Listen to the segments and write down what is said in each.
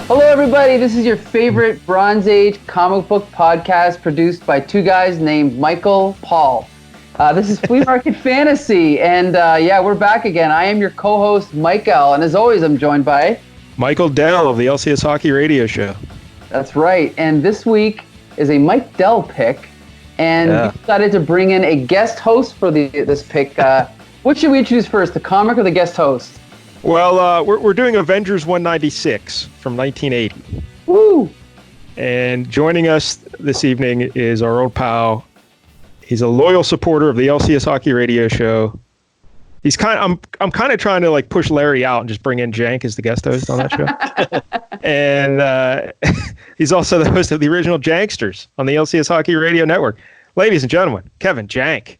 Hello, everybody. This is your favorite Bronze Age comic book podcast produced by two guys named Michael Paul. This is Flea Market Fantasy, and we're back again. I am your co-host, Michael, and as always, I'm joined by... Michael Dell of the LCS Hockey Radio Show. That's right, and this week is a Mike Dell pick, and we decided to bring in a guest host for this pick. What should we introduce first, the comic or the guest host? Well, we're doing Avengers 196 from 1980. Woo! And joining us this evening is our old pal. He's a loyal supporter of the LCS Hockey Radio Show. I'm kind of trying to like push Larry out and just bring in Jank as the guest host on that show. And he's also the host of the original Janksters on the LCS Hockey Radio Network. Ladies and gentlemen, Kevin Jank.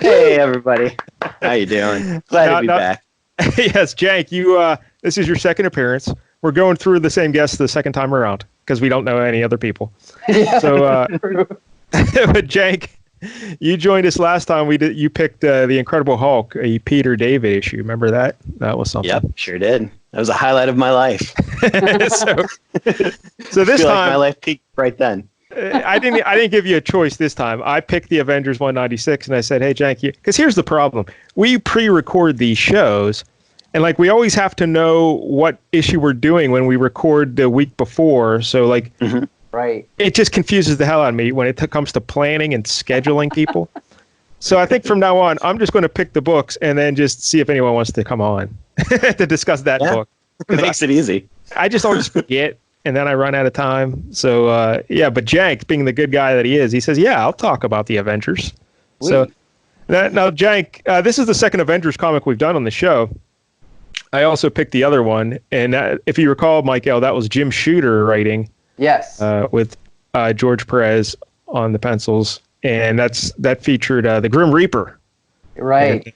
Hey everybody, how you doing? Glad to be back. Yes, Jank, this is your second appearance. We're going through the same guests the second time around because we don't know any other people. Yeah. So, but Jank, you joined us last time. You picked the Incredible Hulk, a Peter David issue. Remember that? That was something. Yep, sure did. That was a highlight of my life. so this time, like my life peaked right then. I didn't give you a choice this time. I picked the Avengers 196, and I said, "Hey, Jank, because here's the problem: we pre-record these shows, and like we always have to know what issue we're doing when we record the week before. So like, right, it just confuses the hell out of me when it comes to planning and scheduling people. So I think from now on, I'm just going to pick the books and then just see if anyone wants to come on to discuss that book. It makes it easy. I just always forget. And then I run out of time. So, but Jank, being the good guy that he is, he says, yeah, I'll talk about the Avengers. Wait. So now, Jank, this is the second Avengers comic we've done on the show. I also picked the other one. And if you recall, Michael, that was Jim Shooter writing. Yes. With George Perez on the pencils. And that featured the Grim Reaper. Right.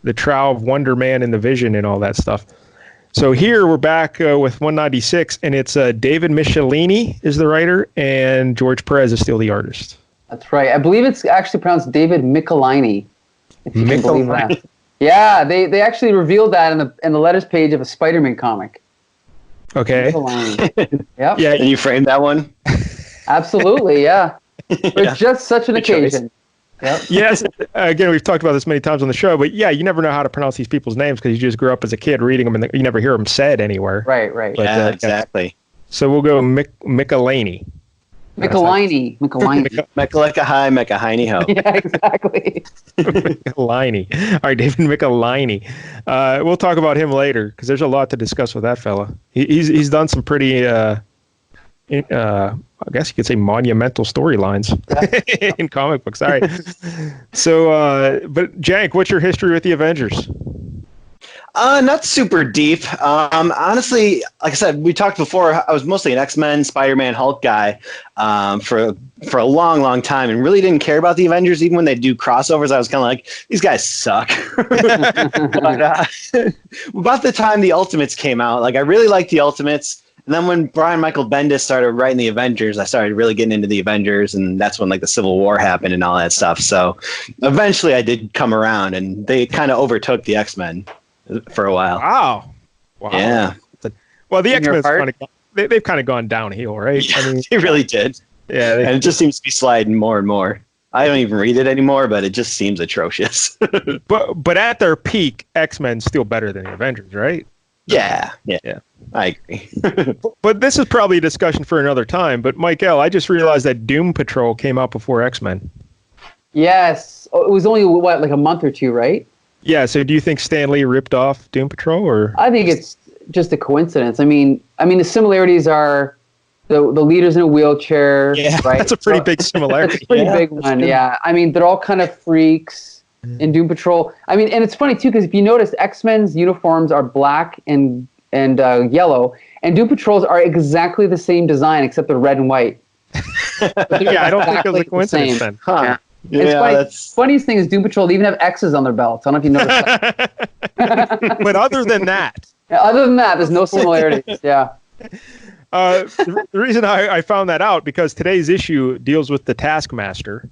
The Trial of Wonder Man and the Vision and all that stuff. So here we're back with 196, and it's David Michelini is the writer, and George Perez is still the artist. That's right. I believe it's actually pronounced David Michelini, if you can believe that. Yeah, they actually revealed that in the letters page of a Spider-Man comic. Okay. Michelini. Yep. Yeah, and you framed that one? Absolutely, yeah. It's just such an occasion. Choice. Yep. Yes. Again, we've talked about this many times on the show, but yeah, you never know how to pronounce these people's names because you just grew up as a kid reading them, and you never hear them said anywhere. Right. But, yeah, exactly. So we'll go Michelini. Michelini. Mechaleka hi, Mecahini ho. Yeah, exactly. Michelini. All right, David Michelini. We'll talk about him later because there's a lot to discuss with that fella. He's done some pretty, I guess you could say monumental storylines in comic books. All right. So, but Jank, what's your history with the Avengers? Not super deep. Honestly, like I said, we talked before, I was mostly an X-Men, Spider-Man, Hulk guy for a long, long time and really didn't care about the Avengers. Even when they do crossovers, I was kind of like, these guys suck. But about the time the Ultimates came out, like I really liked the Ultimates. And then when Brian Michael Bendis started writing the Avengers, I started really getting into the Avengers, and that's when like the Civil War happened and all that stuff. So eventually I did come around, and they kind of overtook the X-Men for a while. Wow. Yeah. Well, the X-Men they've kind of gone downhill, right? Yeah, I mean, they really did. Yeah. And it just seems to be sliding more and more. I don't even read it anymore, but it just seems atrocious. But at their peak, X-Men's still better than the Avengers, right? Yeah. I agree. But this is probably a discussion for another time. But Michael, I just realized that Doom Patrol came out before X-Men. Yes. Oh, it was only, like a month or two, right? Yeah, so do you think Stan Lee ripped off Doom Patrol, or? I think it's just a coincidence. I mean, the similarities are the leader's in a wheelchair. Yeah, right? That's a pretty big similarity. That's a pretty big one, yeah. I mean, they're all kind of freaks in Doom Patrol. I mean, and it's funny, too, because if you notice, X-Men's uniforms are black and yellow, and Doom Patrols are exactly the same design, except they're red and white. Yeah, I don't think it was a coincidence then. Huh. Yeah. Yeah, funniest thing is Doom Patrol, they even have X's on their belts. I don't know if you noticed that. But other than that, there's no similarities. Yeah. The reason I found that out because today's issue deals with the Taskmaster,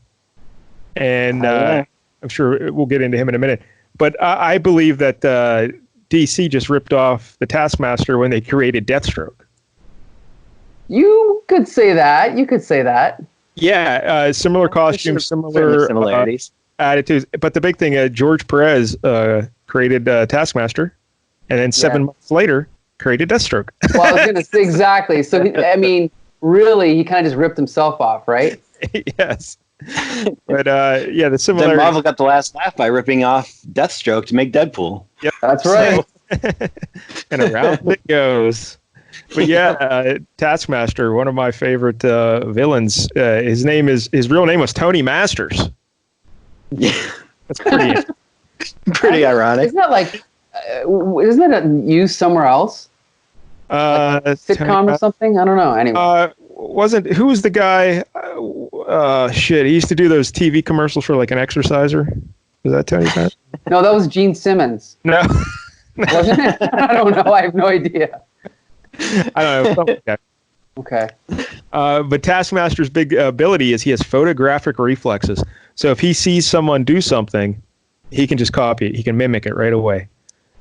and I'm sure we'll get into him in a minute. But I believe that DC just ripped off the Taskmaster when they created Deathstroke. You could say that. You could say that. Yeah, similar costumes, similar similarities. Attitudes. But the big thing, George Perez created Taskmaster, and then 7 months later created Deathstroke. Well, I was going to say exactly. So, I mean, really, he kind of just ripped himself off, right? Yes. But the similarity. Then Marvel got the last laugh by ripping off Deathstroke to make Deadpool. Yep. That's right. And around it goes. But yeah, Taskmaster, one of my favorite villains. His real name was Tony Masters. Yeah, that's pretty ironic. Isn't that like? Isn't that used somewhere else? Like a sitcom or something? I don't know. Anyway, who was the guy? He used to do those TV commercials for like an exerciser. Was that Tony Masters? No, that was Gene Simmons. No. Wasn't it? I don't know. I have no idea. I don't know. Something like that. Okay. But Taskmaster's big ability is he has photographic reflexes. So if he sees someone do something, he can just copy it. He can mimic it right away.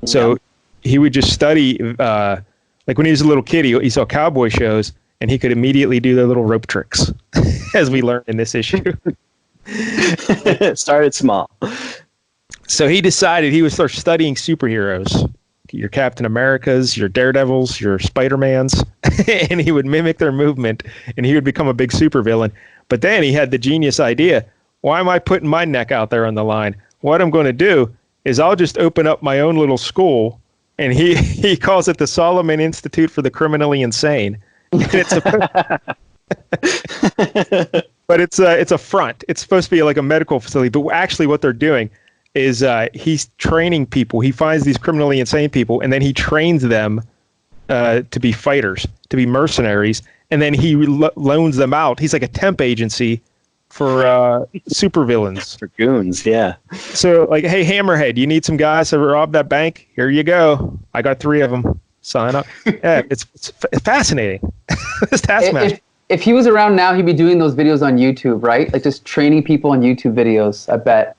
So he would just study, like when he was a little kid, he saw cowboy shows, and he could immediately do the little rope tricks, as we learned in this issue. Started small. So he decided he would start studying superheroes. Your Captain Americas, your Daredevils, your Spider-Mans, and he would mimic their movement, and he would become a big supervillain. But then he had the genius idea, why am I putting my neck out there on the line? What I'm going to do is I'll just open up my own little school, and he calls it the Solomon Institute for the Criminally Insane. And but it's a front. It's supposed to be like a medical facility, but actually what they're doing is he's training people. He finds these criminally insane people, and then he trains them to be fighters, to be mercenaries, and then he loans them out. He's like a temp agency for supervillains. For goons, yeah. So, like, hey, Hammerhead, you need some guys to rob that bank? Here you go. I got 3 of them. Sign up. Yeah, it's fascinating. This Taskmaster. If he was around now, he'd be doing those videos on YouTube, right? Like just training people on YouTube videos, I bet.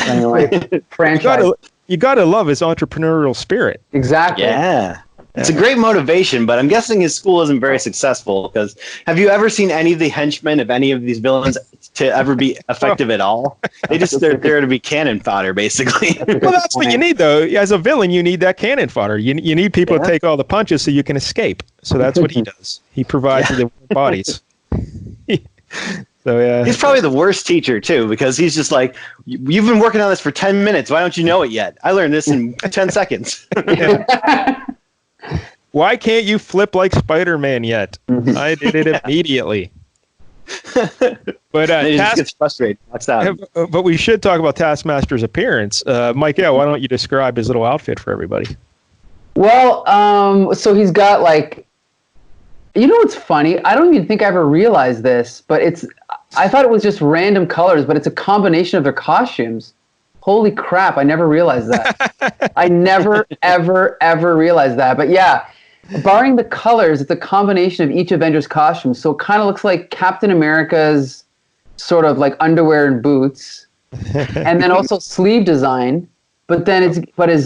Anyway, franchise. You gotta love his entrepreneurial spirit. Exactly. Yeah. It's a great motivation, but I'm guessing his school isn't very successful, because have you ever seen any of the henchmen of any of these villains to ever be effective at all? They're there to be cannon fodder, basically. Well, that's what you need, though. As a villain, you need that cannon fodder. You need people to take all the punches so you can escape. So that's what he does. He provides the bodies. So yeah, he's probably the worst teacher too, because he's just like, you've been working on this for 10 minutes. Why don't you know it yet? I learned this in 10 seconds. Why can't you flip like Spider-Man yet? I did it immediately. But he just gets frustrated. But we should talk about Taskmaster's appearance. Mike, why don't you describe his little outfit for everybody? Well, so he's got like, you know what's funny? I don't even think I ever realized this, but I thought it was just random colors, but it's a combination of their costumes. Holy crap, I never realized that. I never, ever, ever realized that. But yeah, barring the colors, it's a combination of each Avengers costume. So it kind of looks like Captain America's sort of like underwear and boots, and then also sleeve design. But then his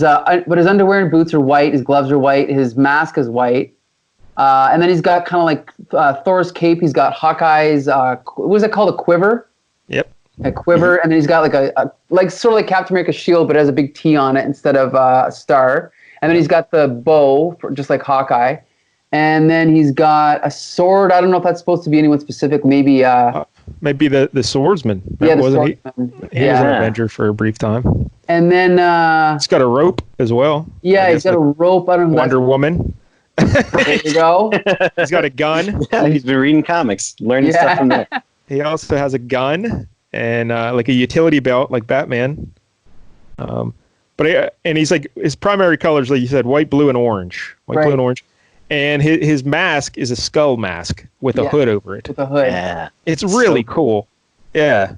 underwear and boots are white, his gloves are white, his mask is white. And then he's got kind of like Thor's cape. He's got Hawkeye's, what was it called? A quiver? Yep. A quiver. And then he's got like a sort of like Captain America's shield, but it has a big T on it instead of a star. And then he's got the bow, just like Hawkeye. And then he's got a sword. I don't know if that's supposed to be anyone specific. Maybe maybe the swordsman. Yeah, the swordsman. He was an Avenger for a brief time. And then he's got a rope as well. Yeah, he's got a rope. I don't know. Wonder Woman. There you go. He's got a gun. Yeah, he's been reading comics, learning stuff from there. He also has a gun and like a utility belt, like Batman. And he's like, his primary colors, like you said, white, blue, and orange. Blue, and orange. And his mask is a skull mask with a hood over it. With a hood. Yeah. It's really cool. Yeah.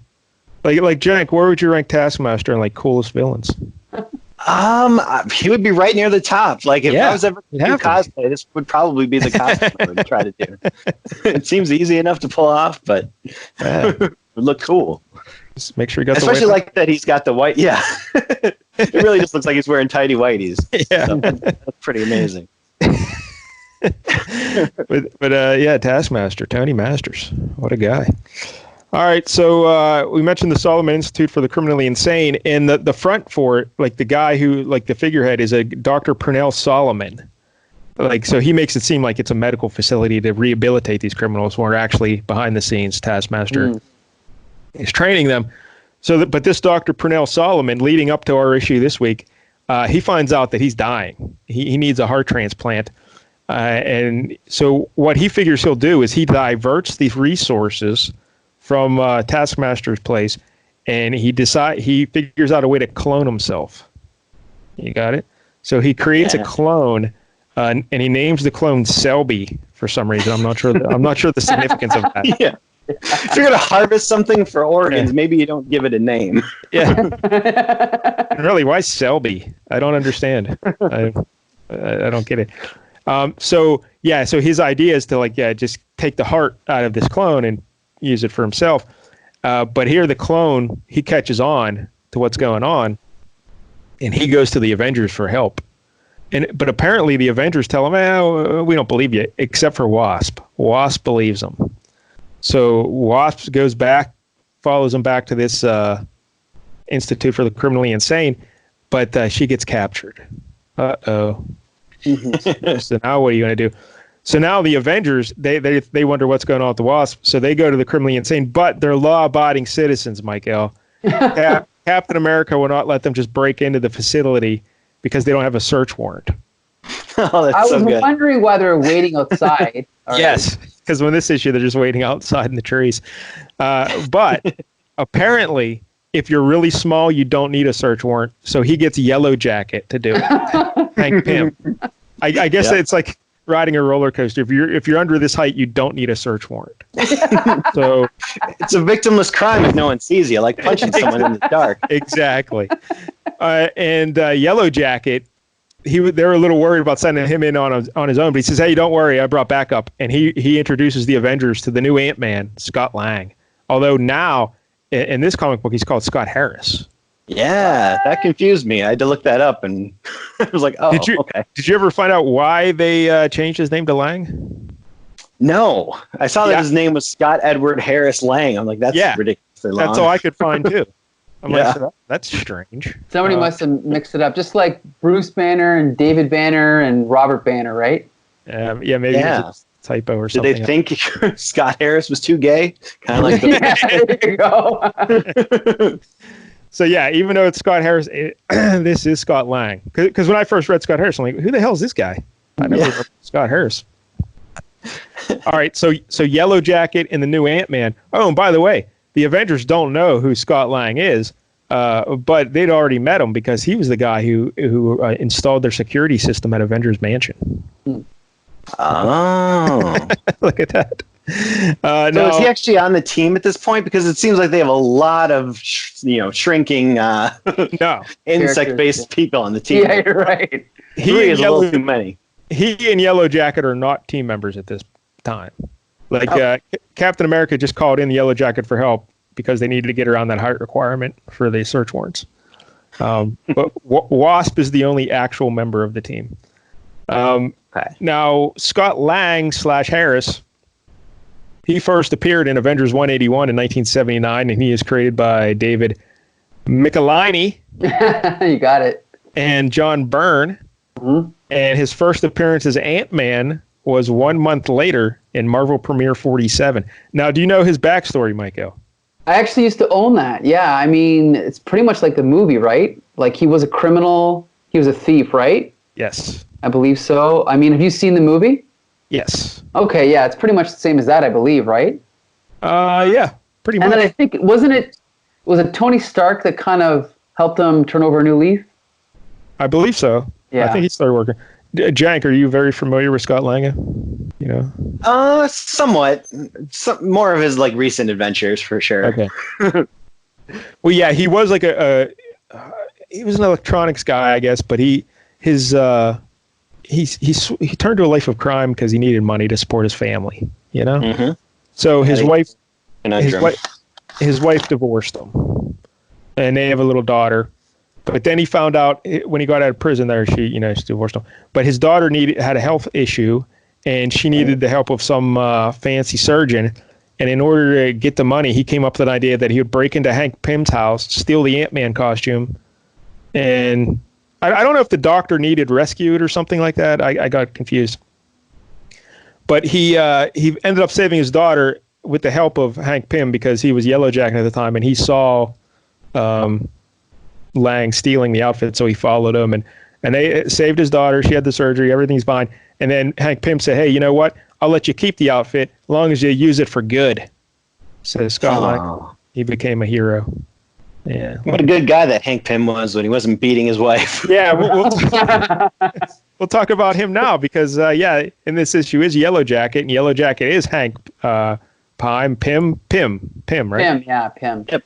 Like Jank, where would you rank Taskmaster in like coolest villains? He would be right near the top. Like if I was ever to do cosplay, this would probably be the cosplay I would try to do. It seems easy enough to pull off, but it would look cool. Just make sure you got especially like that he's got the white. Yeah, it really just looks like he's wearing tidy whities. Yeah, so, that's pretty amazing. but yeah, Taskmaster, Tony Masters, what a guy. All right, so we mentioned the Solomon Institute for the Criminally Insane, and the front for it, like the guy who, like the figurehead, is a Dr. Purnell Solomon. Like, so he makes it seem like it's a medical facility to rehabilitate these criminals, who are actually behind the scenes. Taskmaster is training them. So, but this Dr. Purnell Solomon, leading up to our issue this week, he finds out that he's dying. He needs a heart transplant. And so what he figures he'll do is he diverts these resources from Taskmaster's place, and he figures out a way to clone himself. You got it? So he creates a clone, and he names the clone Selby for some reason. I'm not sure the significance of that. Yeah. If you're going to harvest something for organs, maybe you don't give it a name. Yeah. Really, why Selby? I don't understand. I don't get it. So his idea is to just take the heart out of this clone and use it for himself. But here the clone, he catches on to what's going on, and he goes to the Avengers for help. But apparently the Avengers tell him, we don't believe you, except for Wasp. Wasp believes him. So Wasp goes back, follows him back to this Institute for the Criminally Insane, but she gets captured. Uh-oh. So now what are you going to do? So now the Avengers, they wonder what's going on with the Wasp, so they go to the Criminally Insane, but they're law-abiding citizens, Michael. Captain America will not let them just break into the facility because they don't have a search warrant. Oh, that's I was good. wondering why they're waiting outside. Yes, because when this issue, they're just waiting outside in the trees. But apparently, if you're really small, you don't need a search warrant. So he gets Yellow Jacket to do it. Hank Pym. I guess it's like riding a roller coaster. If you're under this height, you don't need a search warrant. So it's a victimless crime if no one sees you, like punching someone in the dark. Exactly. And Yellow Jacket, they were a little worried about sending him in on his own, but he says, "Hey, don't worry, I brought backup." And he introduces the Avengers to the new Ant-Man, Scott Lang. Although now in this comic book, he's called Scott Harris. Yeah, that confused me. I had to look that up, and I was like, "Oh, okay." Did you ever find out why they changed his name to Lang? No, I saw that his name was Scott Edward Harris Lang. I'm like, that's ridiculously long. That's all I could find too. I'm like, that's strange. Somebody must have mixed it up, just like Bruce Banner and David Banner and Robert Banner, right? Maybe it's a typo or something. Did they think Scott Harris was too gay? Kind of like there you go. So even though it's Scott Harris, this is Scott Lang. Because when I first read Scott Harris, I'm like, who the hell is this guy? I never heard of Scott Harris. All right, so Yellow Jacket and the new Ant-Man. Oh, and by the way, the Avengers don't know who Scott Lang is, but they'd already met him because he was the guy who installed their security system at Avengers Mansion. Oh. Look at that. So is he actually on the team at this point? Because it seems like they have a lot of shrinking insect-based people on the team. Yeah, you're right. Three is a little too many. He and Yellow Jacket are not team members at this time. Captain America just called in the Yellow Jacket for help because they needed to get around that height requirement for the search warrants. But Wasp is the only actual member of the team. Now, Scott Lang / Harris, he first appeared in Avengers 181 in 1979, and he is created by David Michelinie. You got it. And John Byrne. Mm-hmm. And his first appearance as Ant-Man was 1 month later in Marvel Premiere 47. Now, do you know his backstory, Michael? I actually used to own that. Yeah, I mean, it's pretty much like the movie, right? Like he was a criminal, he was a thief, right? Yes. I believe so. I mean, have you seen the movie? Yes. Okay, yeah, it's pretty much the same as that, I believe, right? Yeah, pretty much. And then I think, was it Tony Stark that kind of helped him turn over a new leaf? I believe so. Yeah. I think he started working. Jank, are you very familiar with Scott Lang? Somewhat. More of his recent adventures for sure. Okay. Well, yeah, he was like he was an electronics guy, I guess, but he turned to a life of crime because he needed money to support his family. Mm-hmm. So his wife divorced him, and they have a little daughter. But then he found out when he got out of prison there, she divorced him. But his daughter had a health issue, and she needed the help of some fancy surgeon. And in order to get the money, he came up with an idea that he would break into Hank Pym's house, steal the Ant-Man costume, and I don't know if the doctor needed rescued or something like that. I got confused. But he ended up saving his daughter with the help of Hank Pym because he was Yellow Jacket at the time, and he saw Lang stealing the outfit, so he followed him, and they saved his daughter. She had the surgery, everything's fine. And then Hank Pym said, "Hey, you know what? I'll let you keep the outfit as long as you use it for good." So Scott Lang, he became a hero. Yeah. What a good guy that Hank Pym was when he wasn't beating his wife. Yeah, we'll talk about him now because, in this issue is Yellow Jacket, and Yellow Jacket is Hank Pym, right? Pym, yeah, Pym. Yep.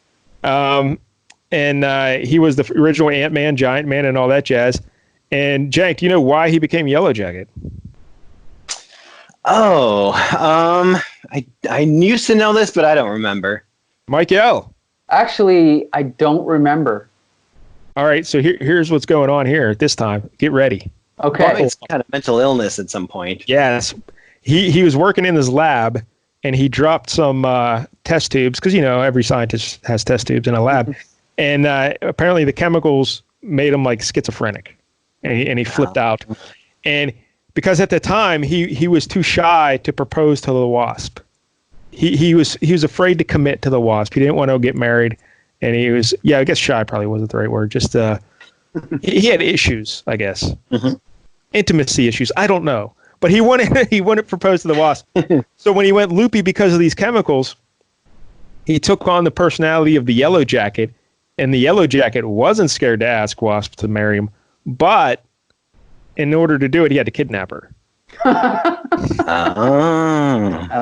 And he was the original Ant-Man, Giant Man, and all that jazz. And Jank, do you know why he became Yellow Jacket? Oh, I used to know this, but I don't remember. Mike L. Actually, I don't remember. All right, so here's what's going on here this time. Get ready. Okay. Well, it's kind of mental illness at some point. Yes. He was working in his lab, and he dropped some test tubes, because, every scientist has test tubes in a lab. And apparently the chemicals made him like schizophrenic, and he flipped out. And because at the time he was too shy to propose to the Wasp. He was afraid to commit to the Wasp. He didn't want to get married, and he was I guess shy probably wasn't the right word. Just he had issues, I guess, intimacy issues. I don't know, but he wanted to propose to the Wasp. So when he went loopy because of these chemicals, he took on the personality of the Yellow Jacket, and the Yellow Jacket wasn't scared to ask Wasp to marry him, but in order to do it, he had to kidnap her. I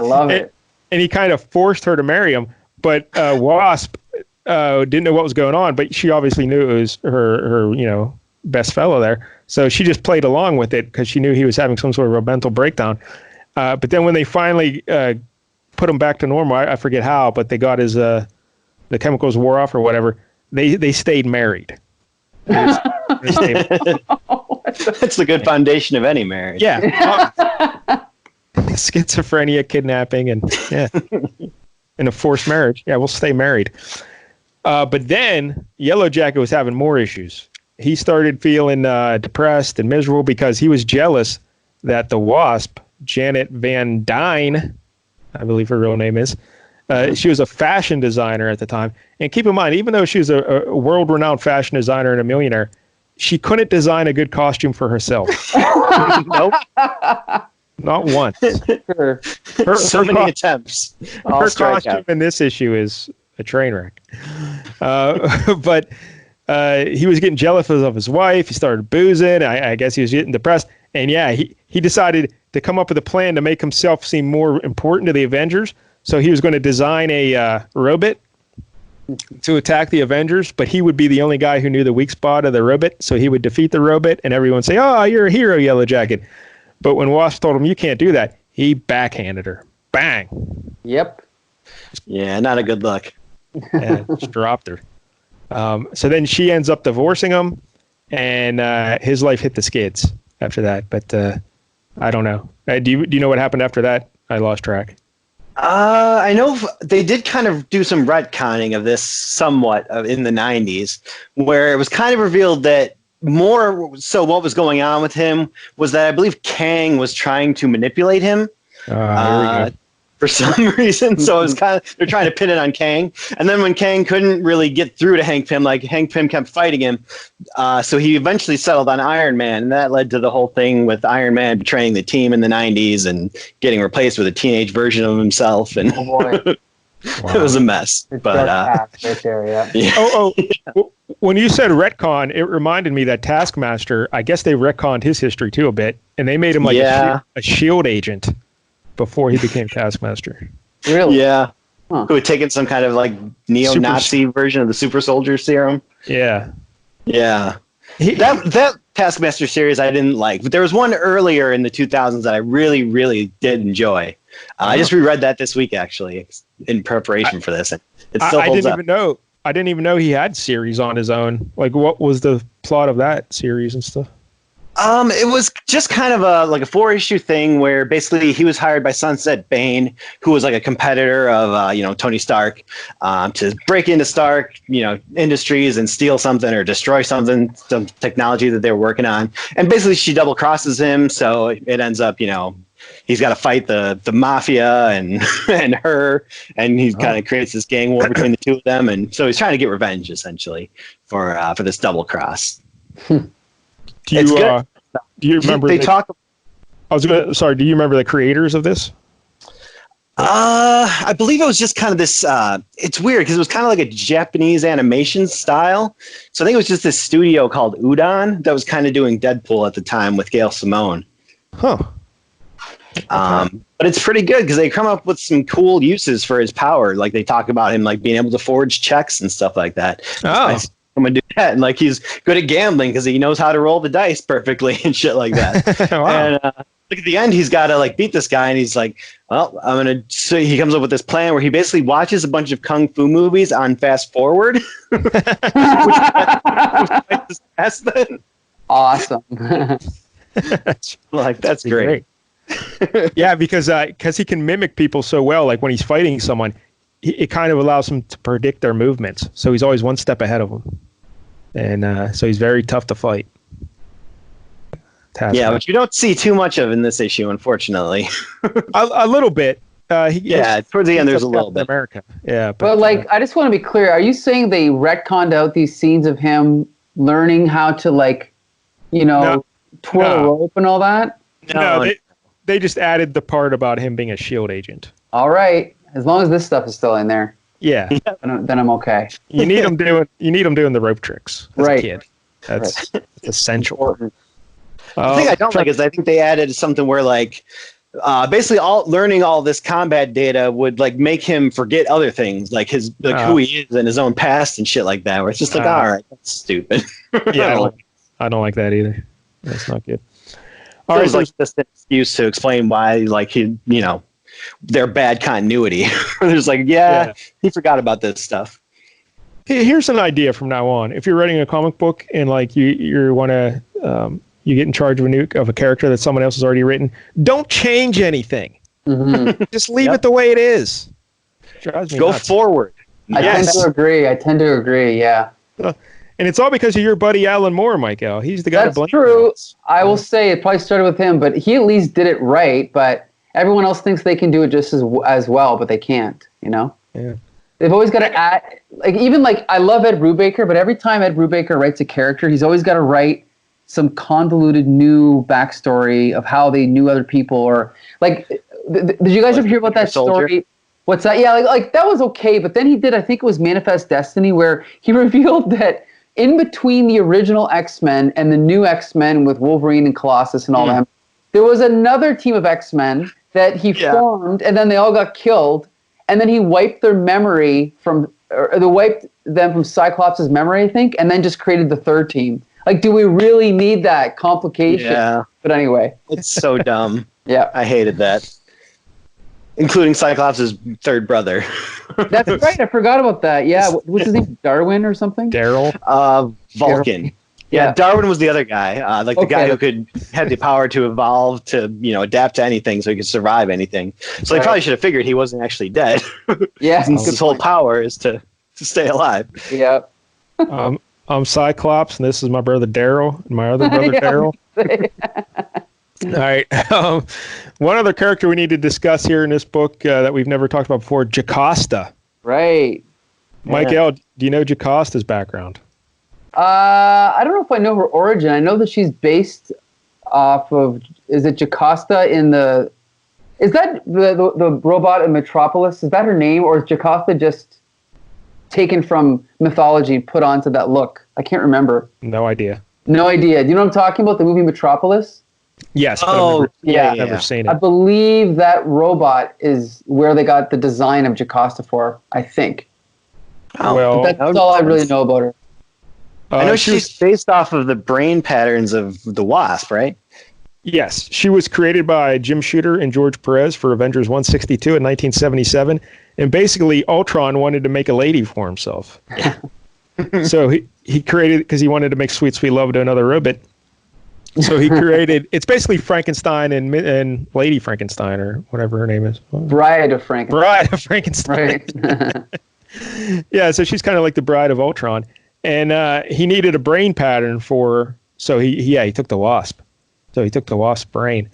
love it. And he kind of forced her to marry him, but Wasp didn't know what was going on, but she obviously knew it was her best fellow there. So she just played along with it because she knew he was having some sort of a mental breakdown. But then when they finally put him back to normal, I forget how, but they got his the chemicals wore off or whatever. They stayed married. They stayed That's the good foundation of any marriage. Yeah. Schizophrenia, kidnapping, and in a forced marriage. Yeah, we'll stay married. But then Yellow Jacket was having more issues. He started feeling depressed and miserable because he was jealous that the Wasp, Janet Van Dyne, I believe her real name is, she was a fashion designer at the time. And keep in mind, even though she was a world-renowned fashion designer and a millionaire, she couldn't design a good costume for herself. Nope. Not once. Sure. So many attempts. Her costume in this issue is a train wreck. But he was getting jealous of his wife. He started boozing. I guess he was getting depressed. And he decided to come up with a plan to make himself seem more important to the Avengers. So he was going to design a robot to attack the Avengers, but he would be the only guy who knew the weak spot of the robot. So he would defeat the robot, and everyone would say, "Oh, you're a hero, Yellow Jacket." But when Wasp told him, "You can't do that," he backhanded her. Bang. Yep. Yeah, not a good look. And just dropped her. So then she ends up divorcing him, and his life hit the skids after that. But I don't know. Do you know what happened after that? I lost track. I know they did kind of do some retconning of this somewhat in the 90s, where it was kind of revealed that more so what was going on with him was that I believe Kang was trying to manipulate him for some reason. So it was kind of, they're trying to pin it on Kang. And then when Kang couldn't really get through to Hank Pym, like Hank Pym kept fighting him. So he eventually settled on Iron Man. And that led to the whole thing with Iron Man betraying the team in the 90s and getting replaced with a teenage version of himself. And Oh boy. it was a mess. But right there, yeah. yeah. When you said retcon, it reminded me that Taskmaster, I guess they retconned his history too a bit, and they made him like a SHIELD agent before he became Taskmaster. Really? Yeah. Huh. Who had taken some kind of like neo-Nazi version of the super soldier serum. Yeah. Yeah. That Taskmaster series I didn't like, but there was one earlier in the 2000s that I really, really did enjoy. I just reread that this week actually in preparation for this. And it still holds up. I didn't even know he had series on his own. Like, what was the plot of that series and stuff? It was just kind of a 4-issue thing where basically he was hired by Sunset Bane, who was like a competitor of Tony Stark, to break into Stark Industries and steal something or destroy something, some technology that they were working on. And basically she double crosses him, so it ends up he's got to fight the mafia and and her, and he kind of creates this gang war between the two of them, and so he's trying to get revenge essentially for this double cross. Do you remember? They talk. Sorry. Do you remember the creators of this? I believe it was just kind of this. It's weird because it was kind of like a Japanese animation style. So I think it was just this studio called Udon that was kind of doing Deadpool at the time with Gail Simone. Huh. But it's pretty good because they come up with some cool uses for his power. Like they talk about him like being able to forge checks and stuff like that. Oh. I'm gonna do that, and like he's good at gambling because he knows how to roll the dice perfectly and shit like that. Wow. And look at the end, he's got to like beat this guy, and he's like, "Well, I'm gonna." So he comes up with this plan where he basically watches a bunch of kung fu movies on fast forward. Awesome. Like that's great. Yeah, because he can mimic people so well. Like when he's fighting someone, it kind of allows him to predict their movements. So he's always one step ahead of them. And so he's very tough to fight. Yeah, which you don't see too much of in this issue, unfortunately. a little bit. Towards the end, there's a little bit. America. Yeah. But I just want to be clear. Are you saying they retconned out these scenes of him learning how to twirl a rope and all that? No, they just added the part about him being a SHIELD agent. All right. As long as this stuff is still in there. Yeah. Then I'm okay. You need him doing the rope tricks as a kid. That's essential. The thing I don't like is I think they added something where basically learning all this combat data would make him forget other things, like his who he is and his own past and shit like that. Where it's just all right, that's stupid. Yeah, I don't like that either. That's not good. All right, like just an excuse to explain why their bad continuity. There's he forgot about this stuff. Here's an idea from now on. If you're writing a comic book and you want to you get in charge of a character that someone else has already written, don't change anything. Mm-hmm. Just leave it the way it is. Go forward. I tend to agree. Yeah. And it's all because of your buddy Alan Moore, Michael. He's the guy. That's true. I will say it probably started with him, but he at least did it right. But everyone else thinks they can do it just as well, but they can't. Yeah. They've always got to add, I love Ed Brubaker, but every time Ed Brubaker writes a character, he's always got to write some convoluted new backstory of how they knew other people, or did you guys ever hear about that story? What's that? Yeah, that was okay, but then he did, I think it was Manifest Destiny, where he revealed that in between the original X-Men and the new X-Men with Wolverine and Colossus and all them, there was another team of X-Men that he formed, and then they all got killed, and then he wiped their memory wiped them from Cyclops' memory, I think, and then just created the third team. Do we really need that complication? Yeah. But anyway. It's so dumb. Yeah. I hated that. Including Cyclops' third brother. That's right. I forgot about that. Yeah. What's his name? Darwin or something? Daryl? Vulcan. Yeah, Darwin was the other guy. The guy who had the power to evolve to, adapt to anything so he could survive anything. So they probably should have figured he wasn't actually dead. Yeah. His whole power is to stay alive. Yeah. I'm Cyclops, and this is my brother Daryl, and my other brother Daryl. All right. One other character we need to discuss here in this book that we've never talked about before, Jocasta. Right. Mike L., do you know Jocasta's background? I don't know if I know her origin. I know that she's based off of, is it Jocasta is that the robot in Metropolis? Is that her name, or is Jocasta just taken from mythology, put onto that look? I can't remember. No idea. Do you know what I'm talking about? The movie Metropolis? Yes. I've never seen it. I believe that robot is where they got the design of Jocasta for, I think. Well, that's all I really know about her. I know she's based off of the brain patterns of the Wasp, right? Yes. She was created by Jim Shooter and George Perez for Avengers 162 in 1977. And basically, Ultron wanted to make a lady for himself. So he created, because he wanted to make Sweet Sweet Love to another robot. So he created. It's basically Frankenstein and Lady Frankenstein or whatever her name is. Bride of Frankenstein. Bride of Frankenstein. Right. Yeah, so she's kind of like the Bride of Ultron, and he needed a brain pattern for her, so he took the Wasp. So he took the Wasp's brain,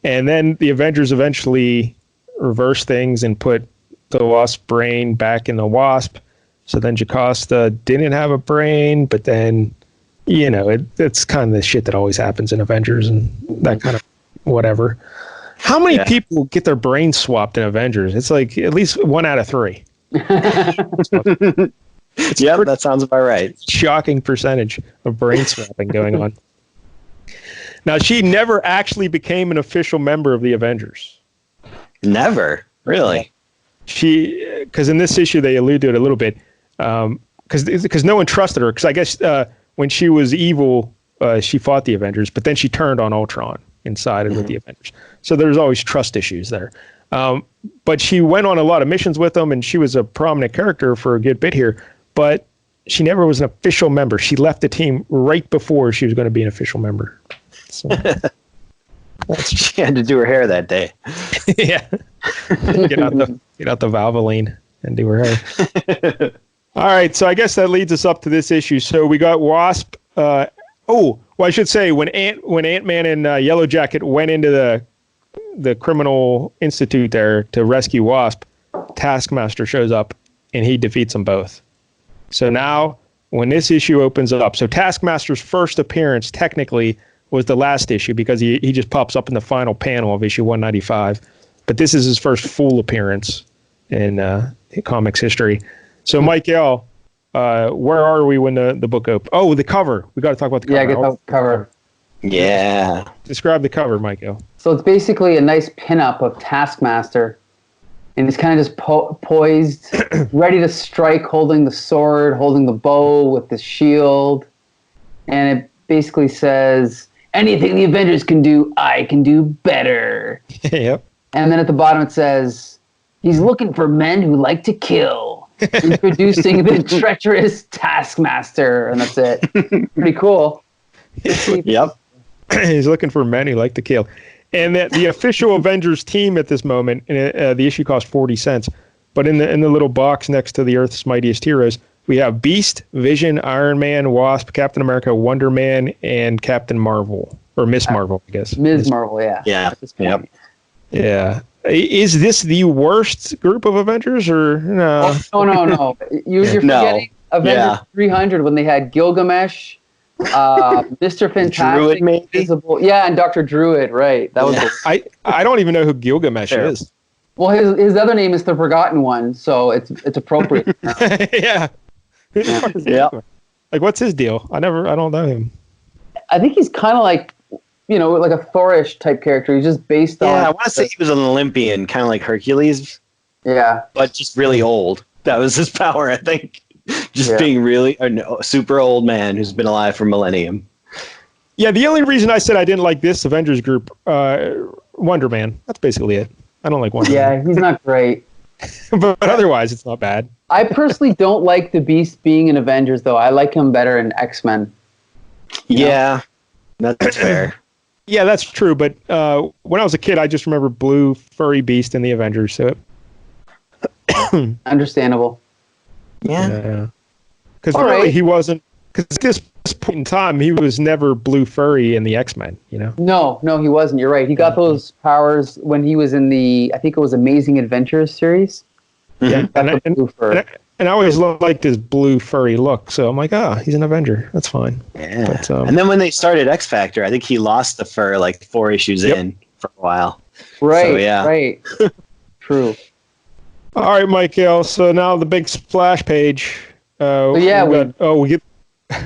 and then the Avengers eventually reversed things and put the Wasp's brain back in the Wasp. So then Jocasta didn't have a brain, but then, it's kind of the shit that always happens in Avengers and that kind of whatever. How many people get their brains swapped in Avengers? It's like at least 1 out of 3. Yep, that sounds about right. Shocking percentage of brain swapping going on. Now, she never actually became an official member of the Avengers. Never? Really? Because in this issue, they allude to it a little bit, because no one trusted her. Because I guess when she was evil, she fought the Avengers, but then she turned on Ultron and sided with the Avengers. So there's always trust issues there. But she went on a lot of missions with them, and she was a prominent character for a good bit here. But she never was an official member. She left the team right before she was going to be an official member. So she had to do her hair that day. Yeah. Get out the Valvoline and do her hair. All right, so I guess that leads us up to this issue. So we got Wasp. I should say when Ant-Man and Yellow Jacket went into the criminal institute there to rescue Wasp, Taskmaster shows up and he defeats them both. So now when this issue opens up, so Taskmaster's first appearance technically was the last issue because he just pops up in the final panel of issue 195. But this is his first full appearance in comics history. So, Michael, where are we when the book opens? Oh, the cover. We got to talk about the cover. Yeah, get the cover. Yeah. Describe the cover, Michael. So it's basically a nice pinup of Taskmaster. And he's kind of just poised, ready to strike, holding the sword, holding the bow with the shield. And it basically says, anything the Avengers can do, I can do better. Yep. And then at the bottom it says, he's looking for men who like to kill. Introducing the treacherous Taskmaster. And that's it. Pretty cool. Yep. He's looking for men who like to kill. And that the official Avengers team at this moment, the issue cost 40 cents. But in the little box next to the Earth's Mightiest Heroes, we have Beast, Vision, Iron Man, Wasp, Captain America, Wonder Man, and Captain Marvel. Or Miss Marvel, I guess. Ms. Marvel, yeah. Yeah. Yep. Yeah. Is this the worst group of Avengers, or no? Oh, no. You're forgetting Avengers 300 when they had Gilgamesh, Mr. Fantastic, Druid, maybe? Invisible, and Dr. Druid, right? That was. I don't even know who Gilgamesh is. Well, his other name is the Forgotten One, so it's appropriate. Yeah. Who the fuck is Gilgamesh? Like, what's his deal? I don't know him. I think he's kind of like, like a Thorish type character. He's just based on. Yeah, I want to say he was an Olympian, kind of like Hercules. Yeah. But just really old. That was his power, I think. Just being really a super old man who's been alive for millennium. Yeah, the only reason I said I didn't like this Avengers group, Wonder Man. That's basically it. I don't like Wonder Man. Yeah, he's not great. but otherwise, it's not bad. I personally don't like the Beast being in Avengers, though. I like him better in X-Men. Yeah, that's fair. Yeah, that's true. But when I was a kid, I just remember blue furry Beast in the Avengers. So understandable. Yeah. Because really, he wasn't. Because at this point in time, he was never blue furry in the X-Men. No, he wasn't. You're right. He got those powers when he was in the, I think it was Amazing Adventures series. Yeah, and I always liked his blue furry look. So I'm like, he's an Avenger. That's fine. Yeah. But, and then when they started X Factor, I think he lost the fur like 4 issues in for a while. Right. So, yeah. Right. True. All right, Michael. So now the big splash page.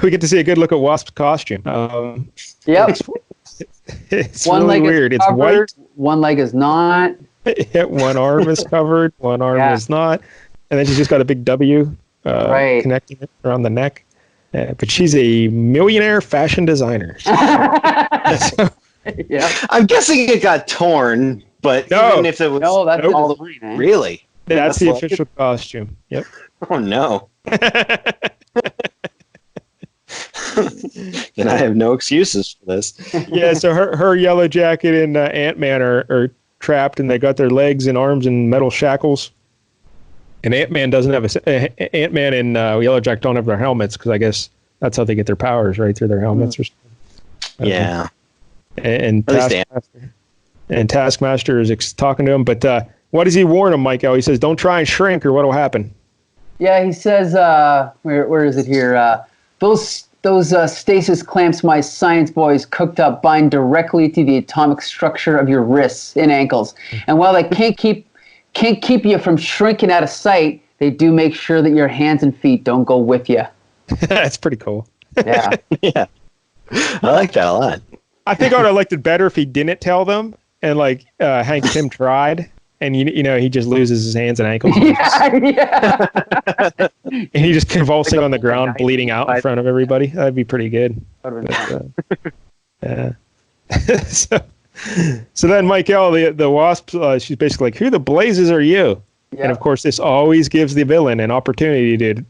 We get to see a good look at Wasp's costume. Yep. It's one really leg weird. Is it's covered, white. One leg is not. One arm is covered. One arm is not. And then she's just got a big W connecting it around the neck. But she's a millionaire fashion designer. Yeah. I'm guessing it got torn, but even if it was that's all the design, really. That's the official costume. Yep. Oh no. then I have no excuses for this. Yeah, so her Yellow Jacket and Ant-Man are trapped, and they got their legs and arms in metal shackles. And Ant-Man doesn't have Ant-Man and Yellow Jacket don't have their helmets, because I guess that's how they get their powers, right, through their helmets or something. Yeah. And Taskmaster is talking to him, but what does he warn him, Mike L? He says, "Don't try and shrink, or what'll happen." Yeah, he says, where is it here? Those stasis clamps my science boys cooked up bind directly to the atomic structure of your wrists and ankles. And while they can't keep you from shrinking out of sight, they do make sure that your hands and feet don't go with you. That's pretty cool. Yeah. Yeah. I like that a lot. I think I would have liked it better if he didn't tell them, and like Hank Pym tried, and you know he just loses his hands and ankles. Yeah. And he just convulsing on the ground, bleeding out in front of everybody. That'd be pretty good. Yeah. So then Mike L, the Wasp, she's basically like, "Who the blazes are you?" Yeah. And of course, this always gives the villain an opportunity to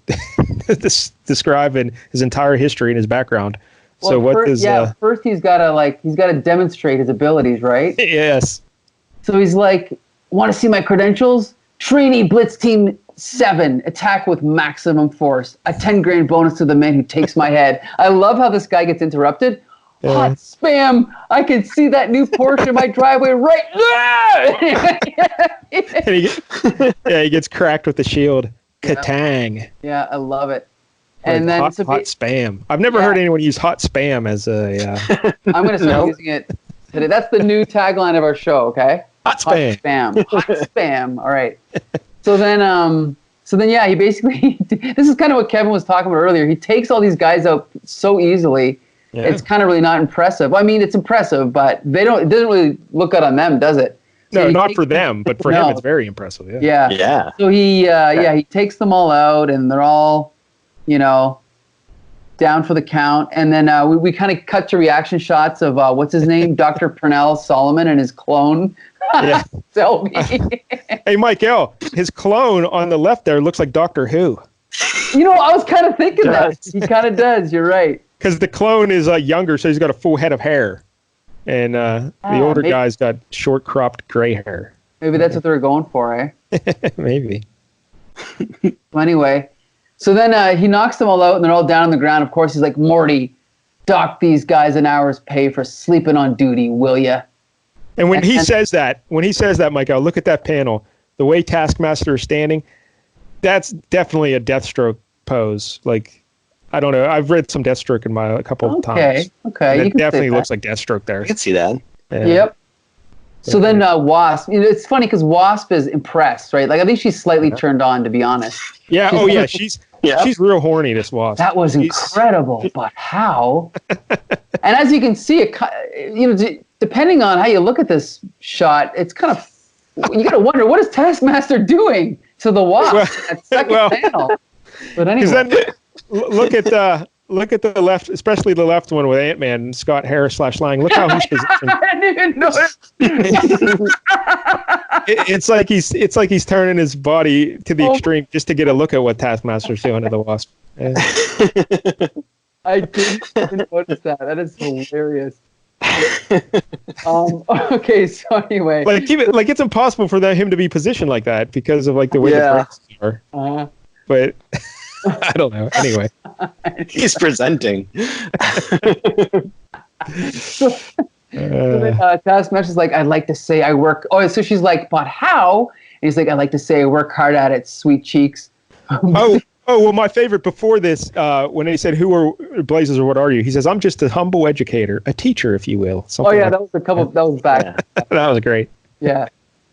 describe his entire history and his background. Well, so what does? First he's got to demonstrate his abilities, right? Yes. So he's like, "Want to see my credentials? Trainee Blitz Team 7, attack with maximum force. A 10 grand bonus to the man who takes my head." I love how this guy gets interrupted. Hot spam! I can see that new Porsche in my driveway right now. And he gets cracked with the shield. Katang. Yeah, I love it. Like and then hot spam. I've never heard anyone use hot spam as a. I'm going to start using it today. That's the new tagline of our show. Okay. Hot spam. Hot spam. All right. So then, yeah, he basically. This is kind of what Kevin was talking about earlier. He takes all these guys out so easily. Yeah. It's kind of really not impressive. I mean, it's impressive, but it doesn't really look good on them, does it? So no, not for them, but for him, it's very impressive. Yeah. Yeah. So he takes them all out, and they're all, down for the count. And then we kind of cut to reaction shots of what's his name, Dr. Pernell Solomon and his clone. Yeah. Selby. Hey, Mike L, his clone on the left there looks like Doctor Who. I was kind of thinking that. He kind of does. You're right. Because the clone is younger, so he's got a full head of hair. And the older guy's got short cropped gray hair. Maybe that's what they were going for, eh? Maybe. Well, anyway, so then he knocks them all out, and they're all down on the ground. Of course, he's like, "Morty, dock these guys an hour's pay for sleeping on duty, will ya?" And when he says that, Mike, I'll look at that panel. The way Taskmaster is standing, that's definitely a Deathstroke pose. Like, I don't know. I've read some Deathstroke in a couple of times. Okay. It definitely looks like Deathstroke there. I can see that. Yeah. Yep. So then Wasp, it's funny because Wasp is impressed, right? Like, I think she's slightly turned on, to be honest. Yeah. She's real horny, this Wasp. That was incredible, but how? And as you can see, depending on how you look at this shot, it's kind of, you got to wonder, what is Taskmaster doing to the Wasp in that second panel? But anyway. Then, look at the left, especially the left one with Ant-Man, Scott Harris / Lang. Look how he's positioned. I didn't even notice. It's like he's turning his body to the extreme just to get a look at what Taskmaster's doing to the Wasp. Yeah. I didn't even notice that. That is hilarious. Okay, so anyway, it's impossible for him to be positioned like that because of the way the breasts are. But I don't know. Anyway, he's presenting. So then, Taskmaster's like, "I'd like to say I work." Oh, so she's like, "But how?" And he's like, "I'd like to say I work hard at it, sweet cheeks." Well, my favorite before this, when he said, "Who are blazes or what are you?" He says, "I'm just a humble educator, a teacher, if you will." That was a couple. That was back. Yeah. That was great. Yeah.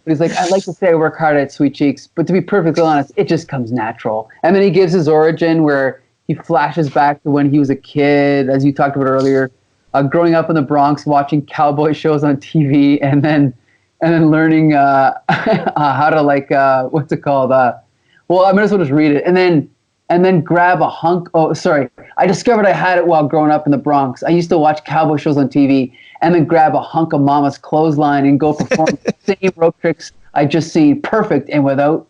But he's like, "I'd like to say I work hard at sweet cheeks, but to be perfectly honest, it just comes natural." And then he gives his origin where he flashes back to when he was a kid, as you talked about earlier, growing up in the Bronx, watching cowboy shows on TV, and then learning how to what's it called? Well, I might as well just read it, and then grab a hunk. Oh, sorry. I discovered I had it while growing up in the Bronx. I used to watch cowboy shows on TV, and then grab a hunk of mama's clothesline and go perform the same rope tricks I just seen. Perfect and without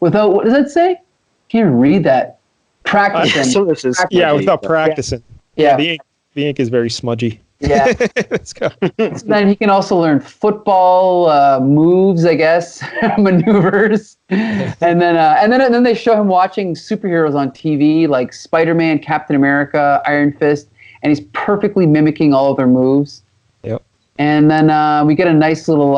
what does that say? Can't even read that. Practicing. Without practicing. Yeah. The ink is very smudgy. Yeah. Let's go. So then he can also learn football moves, I guess, maneuvers, and then they show him watching superheroes on TV like Spider-Man, Captain America, Iron Fist, and he's perfectly mimicking all of their moves. Yep. And then we get a nice little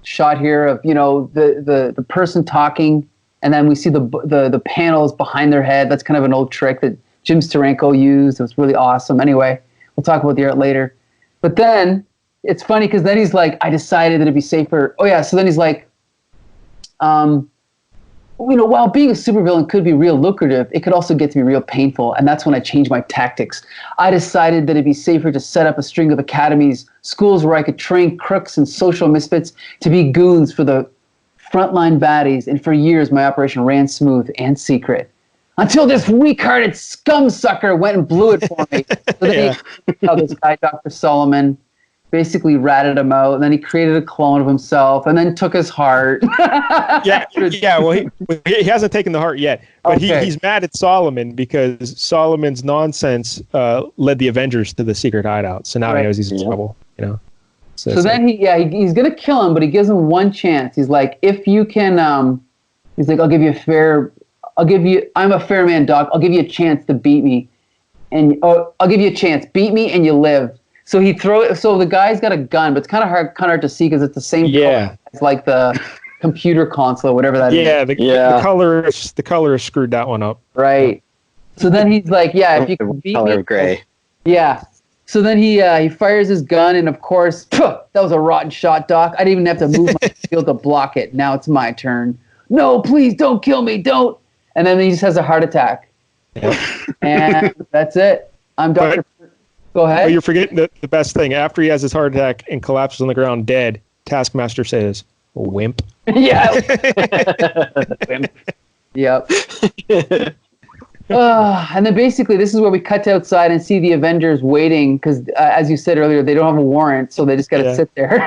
shot here of the person talking, and then we see the panels behind their head. That's kind of an old trick that Jim Steranko used. It was really awesome. Anyway. We'll talk about the art later. But then it's funny because then he's like, I decided that it'd be safer. Oh, yeah. So then he's like, while being a supervillain could be real lucrative, it could also get to be real painful. And that's when I changed my tactics. I decided that it'd be safer to set up a string of academies, schools where I could train crooks and social misfits to be goons for the frontline baddies. And for years, my operation ran smooth and secret. Until this weak-hearted scum sucker went and blew it for me. So then this guy, Dr. Solomon, basically ratted him out, and then he created a clone of himself, and then took his heart. Yeah. Well, he hasn't taken the heart yet, but he's mad at Solomon because Solomon's nonsense led the Avengers to the secret hideout. So now he knows he's in trouble. So then he's gonna kill him, but he gives him one chance. He's like, if you can, he's like, I'm a fair man, Doc. I'll give you a chance to beat me, and I'll give you a chance. Beat me, and you live. So So the guy's got a gun, but it's kind of hard to see because it's the same color as like the computer console, whatever that is. The color screwed that one up. Right. So then he's like, if you can beat color me, of gray. Yeah. So then he fires his gun, and of course, that was a rotten shot, Doc. I didn't even have to move my shield to block it. Now it's my turn. No, please don't kill me. Don't. And then he just has a heart attack. Yep. And that's it. I'm Dr. Go ahead. Oh, you're forgetting the best thing. After he has his heart attack and collapses on the ground dead, Taskmaster says, wimp. Yeah. Wimp. Yep. And then basically this is where we cut to outside and see the Avengers waiting because, as you said earlier, they don't have a warrant, so they just got to sit there.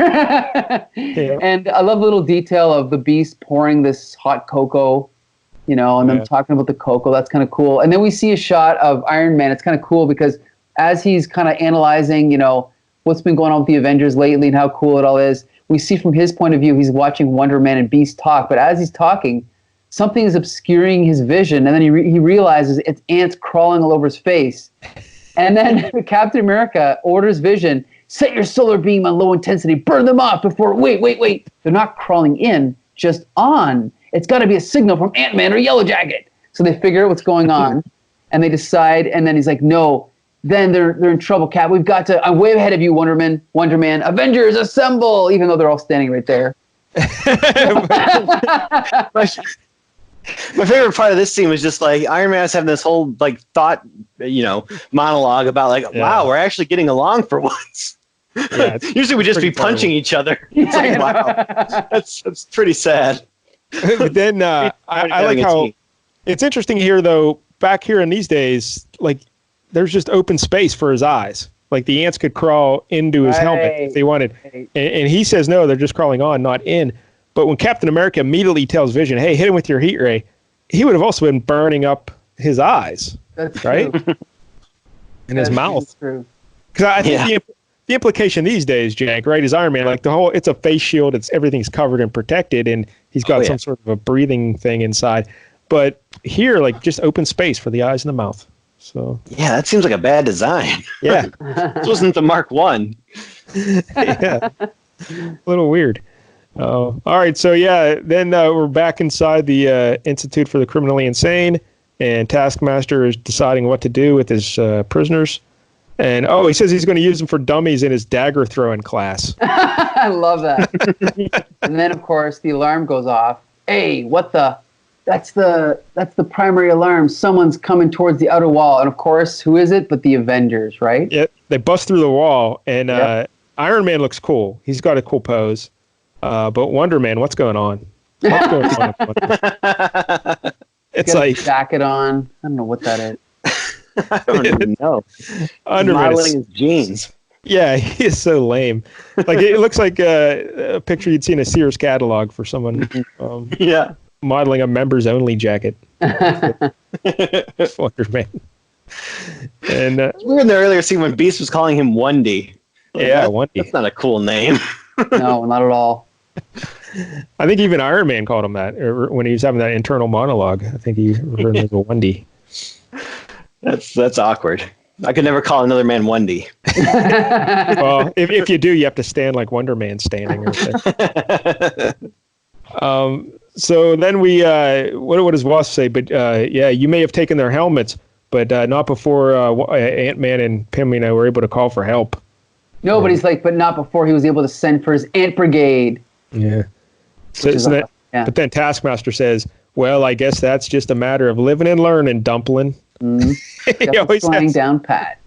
And I love the little detail of the Beast pouring this hot cocoa, and them talking about the cocoa. That's kind of cool. And then we see a shot of Iron Man. It's kind of cool because as he's kind of analyzing, what's been going on with the Avengers lately and how cool it all is, we see from his point of view, he's watching Wonder Man and Beast talk. But as he's talking, something is obscuring his vision. And then he realizes it's ants crawling all over his face. And then Captain America orders Vision, set your solar beam on low intensity, burn them off before, wait. They're not crawling in, just on. It's got to be a signal from Ant-Man or Yellow Jacket. So they figure out what's going on, and they decide. And then he's like, "No." Then they're in trouble, Cap. We've got to. I'm way ahead of you, Wonder Man. Avengers, assemble! Even though they're all standing right there. My favorite part of this scene was just like Iron Man's having this whole thought, monologue about wow, we're actually getting along for once. Yeah, usually we just be punching each other. It's like, wow, that's pretty sad. But then I like how it's interesting here, though. Back here in these days, there's just open space for his eyes. Like the ants could crawl into his helmet if they wanted. And he says no, they're just crawling on, not in. But when Captain America immediately tells Vision, hey, hit him with your heat ray, he would have also been burning up his eyes. That's right? True. In his mouth. Because I think the implication these days, Jank, right, is Iron Man, it's a face shield, everything's covered and protected, and he's got some sort of a breathing thing inside. But here, just open space for the eyes and the mouth. So that seems like a bad design. Yeah. This wasn't the Mark I. Yeah. A little weird. All right. So, then we're back inside the Institute for the Criminally Insane, and Taskmaster is deciding what to do with his prisoners. And, he says he's going to use them for dummies in his dagger throwing class. I love that. And then, of course, the alarm goes off. Hey, what the? That's the primary alarm. Someone's coming towards the outer wall. And, of course, who is it but the Avengers, right? Yeah, they bust through the wall, and Iron Man looks cool. He's got a cool pose. But Wonder Man, what's going on? What's going on? It's like jacket on. I don't know what that is. I don't even know. Under modeling his jeans. Yeah, he is so lame. It looks like a picture you'd see in a Sears catalog for someone. Yeah. Modeling a members only jacket. Wonder Man. And we were in the earlier scene when Beast was calling him Wendy. Wendy. That's not a cool name. No, not at all. I think even Iron Man called him that when he was having that internal monologue. I think he referred to him as a Wendy. That's awkward. I could never call another man Wendy. Well, if you do, you have to stand like Wonder Man standing. So then we, what does Wasp say? But you may have taken their helmets, but not before Ant-Man and Pym, were able to call for help. No, but he's like, but not before he was able to send for his Ant Brigade. Yeah. But then Taskmaster says, well, I guess that's just a matter of living and learning, Dumpling. He always flying down pat.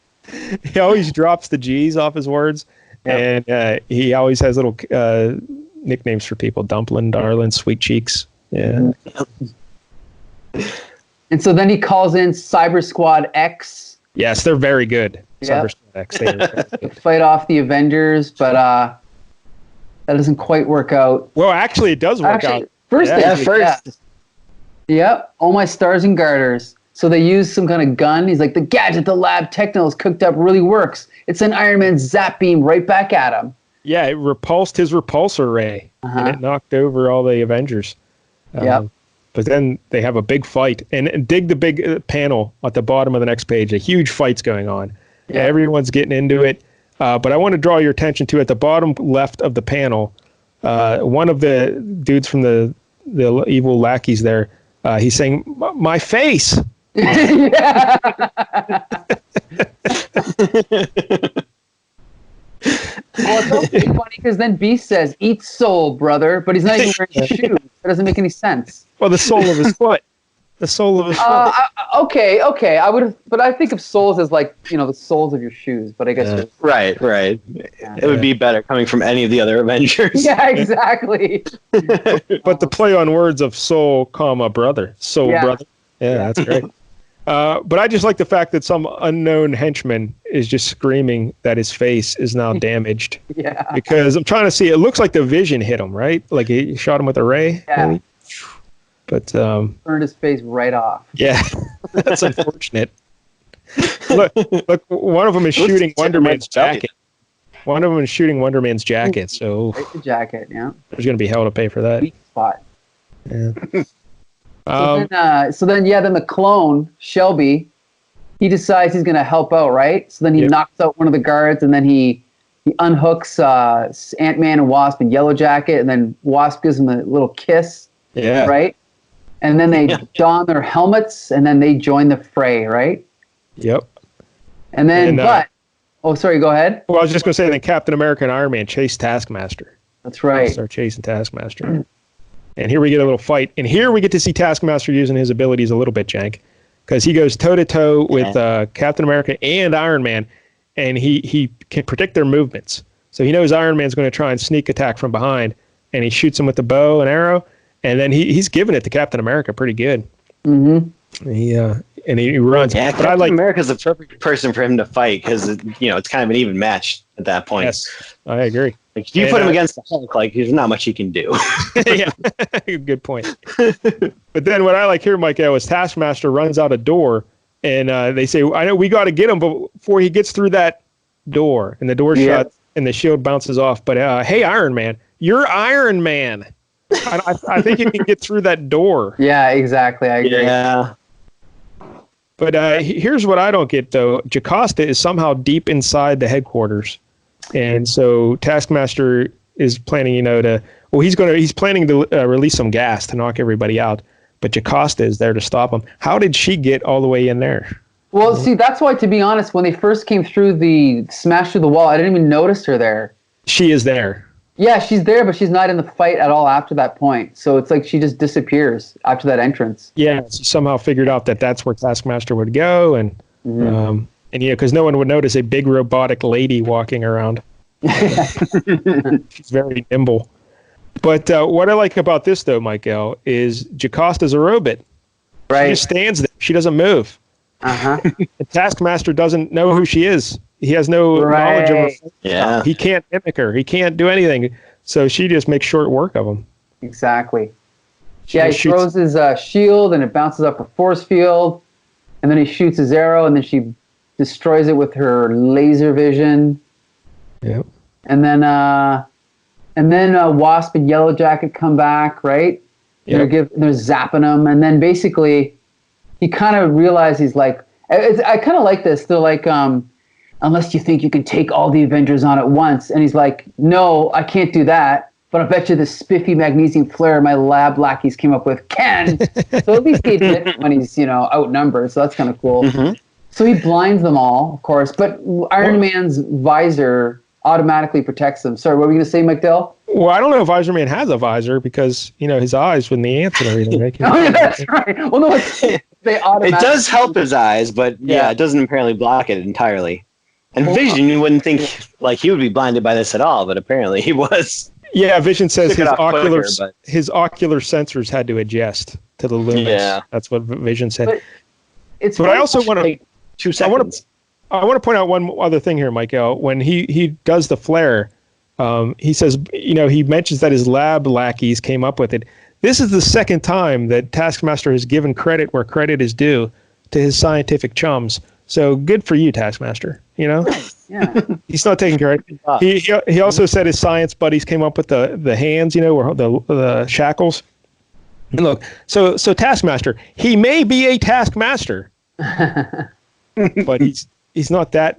He always drops the G's off his words. Yep. And he always has little nicknames for people. Dumpling, Darling, Sweet Cheeks. Yeah. And so then he calls in Cyber Squad X. Yes, they're very good. Yep. Cyber Squad X. They are very good. Fight off the Avengers, but that doesn't quite work out. Well, actually, it does work out. First. Yeah. Yep. All my stars and garters. So they use some kind of gun. He's like, the gadget the lab techno has cooked up really works. It sent Iron Man's zap beam right back at him. Yeah, it repulsed his repulsor ray, and it knocked over all the Avengers. Yep. But then they have a big fight. And dig the big panel at the bottom of the next page. A huge fight's going on. Yeah. Everyone's getting into it. But I want to draw your attention to, at the bottom left of the panel, one of the dudes from the evil lackeys there, he's saying, my face. Yeah. Well, it's also funny because then Beast says, eat soul, brother, but he's not even wearing shoes. That doesn't make any sense. Well, the sole of his foot. The sole of his foot. Okay. But I think of soles as like, the soles of your shoes, but I guess. Right. It would be better coming from any of the other Avengers. Yeah, exactly. But the play on words of soul, brother. Soul, brother. Yeah, that's great. But I just like the fact that some unknown henchman is just screaming that his face is now damaged. Yeah. Because I'm trying to see, it looks like the vision hit him, right? Like he shot him with a ray. Yeah. Maybe? But burned his face right off. Yeah, that's unfortunate. Look, one of them is shooting Wonder Man's jacket. One of them is shooting Wonder Man's jacket. So right, the jacket, yeah. There's going to be hell to pay for that. Weak spot. Yeah. So then the clone, Shelby, he decides he's going to help out, right? So then he knocks out one of the guards, and then he unhooks Ant-Man and Wasp and Yellow Jacket, and then Wasp gives him a little kiss, right? And then they don their helmets, and then they join the fray, right? Yep. And then, sorry, go ahead. Well, I was just going to say, then Captain America and Iron Man chase Taskmaster. That's right. Start chasing Taskmaster. And here we get a little fight. And here we get to see Taskmaster using his abilities a little bit, Jank. Because he goes toe-to-toe with Captain America and Iron Man. And he can predict their movements. So he knows Iron Man's going to try and sneak attack from behind. And he shoots him with the bow and arrow. And then he's giving it to Captain America pretty good. Mm-hmm. He runs. Yeah, but Captain America's the perfect person for him to fight because it's kind of an even match at that point. Yes, I agree. Like, if you put him against the Hulk, like there's not much he can do. Yeah, good point. But then what I like here, Mike, is Taskmaster runs out a door, and they say, "I know we got to get him before he gets through that door." And the door shuts, and the shield bounces off. But hey, Iron Man, you're Iron Man. I think you can get through that door. Yeah, exactly. I agree. Yeah. But here's what I don't get, though. Jocasta is somehow deep inside the headquarters. And so Taskmaster is planning, he's planning to release some gas to knock everybody out. But Jocasta is there to stop him. How did she get all the way in there? Well, see, that's why, to be honest, when they first came through smash through the wall, I didn't even notice her there. She is there. Yeah, she's there, but she's not in the fight at all after that point. So it's like she just disappears after that entrance. Yeah, she somehow figured out that that's where Taskmaster would go, and because no one would notice a big robotic lady walking around. She's very nimble. But what I like about this, though, Michael, is Jocasta's a robot. Right. She just stands there. She doesn't move. The Taskmaster doesn't know who she is. He has no knowledge of her. Yeah. He can't mimic her. He can't do anything. So she just makes short work of him. Exactly. He throws his shield, and it bounces up a force field. and then he shoots his arrow, and then she destroys it with her laser vision. Yep. And then Wasp and Yellow Jacket come back, right? Yep. They're zapping him, and then basically he kind of realizes he's like, I kind of like this. They're like, unless you think you can take all the Avengers on at once, and he's like, no, I can't do that. But I bet you the spiffy magnesium flare my lab lackeys came up with can. So at least he admits when he's outnumbered. So that's kind of cool. Mm-hmm. So he blinds them all, of course, but Iron Man's visor automatically protects them. Sorry, what were you going to say, McDill? Well, I don't know if Visor Man has a visor because, his eyes with the ants and everything. Oh, yeah, that's right. Well, no, they automatically... It does help his eyes, but it doesn't apparently block it entirely. And Vision, you wouldn't think like he would be blinded by this at all, but apparently he was. Yeah, Vision says his ocular quicker, sensors had to adjust to the lumens. Yeah. That's what Vision said. But I also want to... 2 seconds. I want to point out one other thing here, Michael. When he does the flare, he says, he mentions that his lab lackeys came up with it. This is the second time that Taskmaster has given credit where credit is due to his scientific chums. So good for you, Taskmaster. Yeah. He's not taking credit. He also said his science buddies came up with the hands, where the shackles. And look, so Taskmaster, he may be a Taskmaster, but he's not that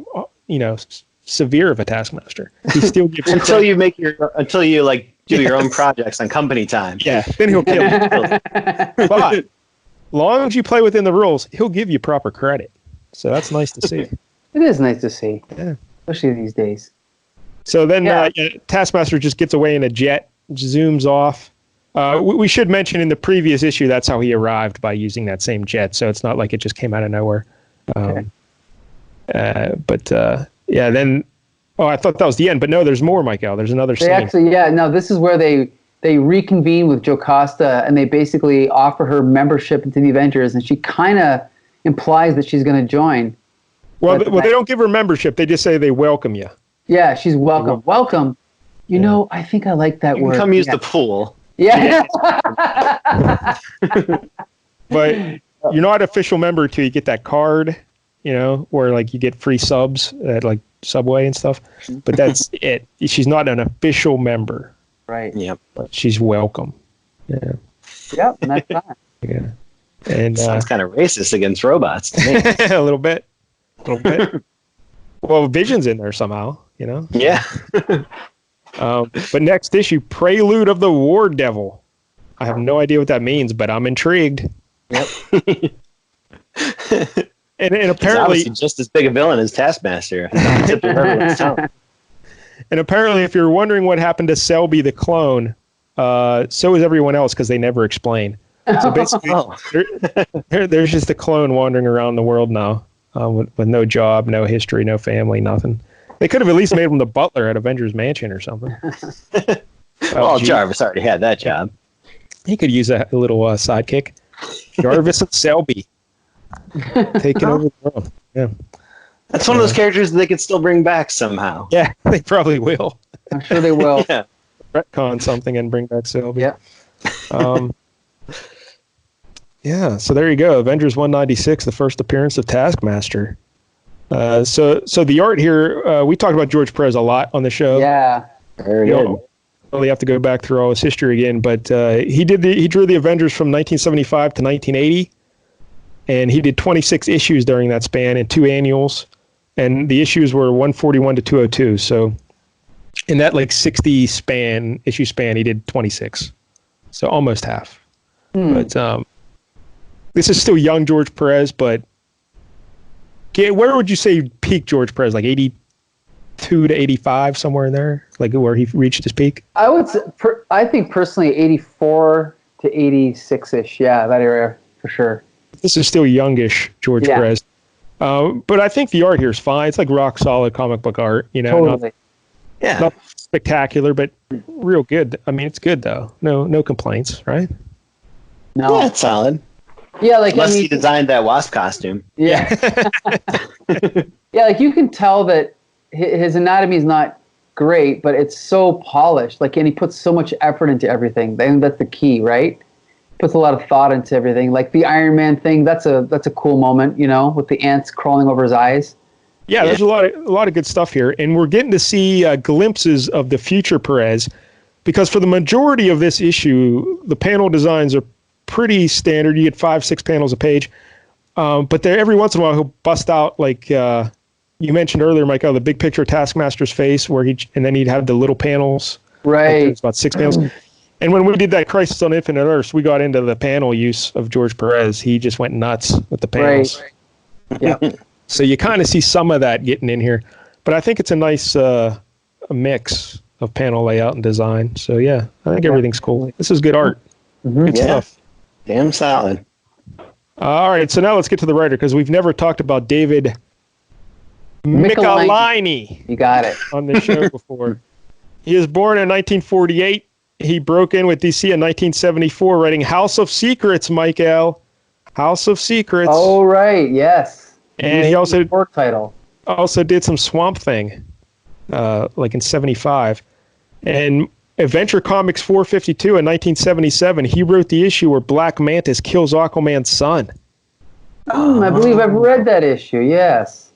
severe of a Taskmaster. He still gives until you do your own projects on company time. Yeah, then he'll kill you. But long as you play within the rules, he'll give you proper credit. So that's nice to see. It is nice to see, yeah, especially these days. So then Taskmaster just gets away in a jet, zooms off. We should mention in the previous issue that's how he arrived, by using that same jet. So it's not like it just came out of nowhere. Then I thought that was the end, but no, there's more, Michael. There's another scene. This is where they reconvene with Jocasta, and they basically offer her membership into the Avengers, and she kind of implies that she's going to join. Well, they don't give her membership. They just say they welcome you. Yeah, she's welcome. Welcome. I think I like that word. Come use the pool. Yeah. But you're not an official member until you get that card, where like you get free subs at like Subway and stuff. But that's it. She's not an official member. Right. Yep. But she's welcome. Yeah. Yep, and that's fine. Yeah. And sounds kind of racist against robots to me. A little bit. Well, Vision's in there somehow, Yeah. But next issue, Prelude of the War Devil. I have no idea what that means, but I'm intrigued. Yep. and apparently just as big a villain as Taskmaster. And apparently, if you're wondering what happened to Selby the clone, so is everyone else, because they never explain. So basically, there's just a clone wandering around the world now, with no job, no history, no family, nothing. They could have at least made him the butler at Avengers Mansion or something. Jarvis already had that job. He could use a little sidekick. Jarvis and Selby taking over the world. Yeah, that's one of those characters that they could still bring back somehow. Yeah, they probably will. I'm sure they will. Yeah. Retcon something and bring back Selby. Yeah. Yeah, so there you go. Avengers 196, the first appearance of Taskmaster. So the art here, we talked about George Perez a lot on the show. Yeah. Very good. Really have to go back through all his history again, but he drew the Avengers from 1975 to 1980, and he did 26 issues during that span and 2 annuals, and the issues were 141 to 202. So in that 60 issue span, he did 26, so almost half. But this is still young George Perez, but where would you say peak George Perez? 82 to 85, somewhere in there, where he reached his peak? I would say, I think personally 84 to 86-ish. Yeah, that area for sure. This is still youngish George Perez. But I think the art here is fine. It's like rock solid comic book art, Totally. Not spectacular, but real good. I mean, it's good though. No complaints, right? No. Yeah, it's solid. Yeah, unless he designed that Wasp costume. Yeah. Yeah, you can tell that his anatomy is not great, but it's so polished. And he puts so much effort into everything. I think that's the key, right? puts a lot of thought into everything. Like the Iron Man thing, that's a cool moment, with the ants crawling over his eyes. Yeah, there's a lot of good stuff here, and we're getting to see glimpses of the future Perez, because for the majority of this issue, the panel designs are pretty standard. You get 5-6 panels a page, but there every once in a while he'll bust out like you mentioned earlier, Michael, the big picture of Taskmaster's face, and then he'd have the little panels. Right, it's about 6 panels. And when we did that Crisis on Infinite Earths, we got into the panel use of George Perez. He just went nuts with the panels. Right. Yeah. So you kind of see some of that getting in here. But I think it's a nice a mix of panel layout and design. So, yeah, I think everything's cool. This is good art. Good stuff. Damn solid. All right, so now let's get to the writer, because we've never talked about David Michelinie. You got it. On the show before. He was born in 1948. He broke in with DC in 1974, writing House of Secrets, Michael. House of Secrets. Oh, right. Yes. And he also work title. Also did some Swamp Thing, like in 75. And Adventure Comics 452 in 1977, he wrote the issue where Black Mantis kills Aquaman's son. I believe I've read that issue, yes.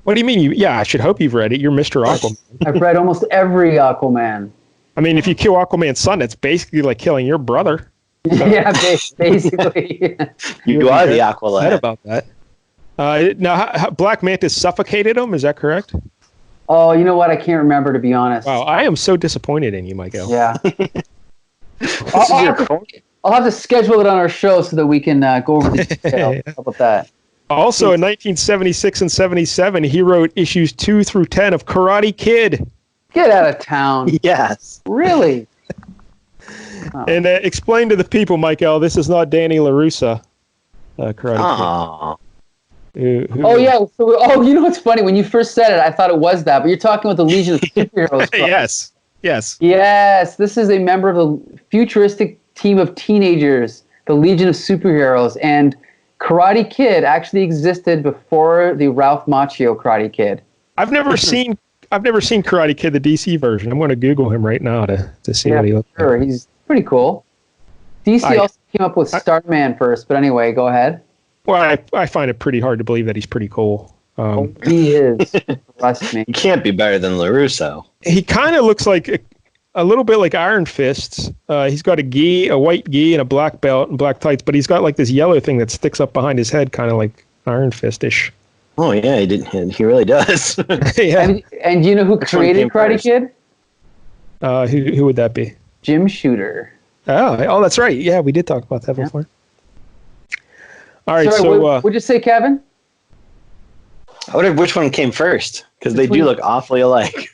What do you mean? I should hope you've read it. You're Mr. Aquaman. I've read almost every Aquaman. I mean, if you kill Aquaman's son, it's basically like killing your brother. Yeah, basically. You are the Aqualad. Said about that. Now, Black Mantis suffocated him. Is that correct? Oh, you know what? I can't remember, to be honest. Wow, I am so disappointed in you, Michael. Yeah. I'll have to schedule it on our show so that we can go over the details. How about that? Also, in 1976 and 77, he wrote issues 2 through 10 of Karate Kid. Get out of town. Yes. Really? Oh. And explain to the people, Michael, this is not Danny LaRussa. Karate Kid. Oh, yeah. So, you know what's funny? When you first said it, I thought it was that, but you're talking about the Legion of Superheroes. Yes. This is a member of the futuristic team of teenagers, the Legion of Superheroes, and Karate Kid actually existed before the Ralph Macchio Karate Kid. I've never seen Karate Kid, the DC version. I'm going to Google him right now to see what he looks like. Sure, he's pretty cool. DC also came up with Starman first, but anyway, go ahead. Well, I find it pretty hard to believe that he's pretty cool. He is. Trust me. He can't be better than LaRusso. He kind of looks like a little bit like Iron Fist. He's got a white gi, and a black belt and black tights, but he's got like this yellow thing that sticks up behind his head, kind of like Iron Fist-ish. Oh yeah, he really does. Yeah. And you know who created Karate Kid? Who would that be? Jim Shooter. Oh, that's right. Yeah, we did talk about that before. All right, Sorry, what'd you say, Kevin? I wonder which one came first, because they do look awfully alike.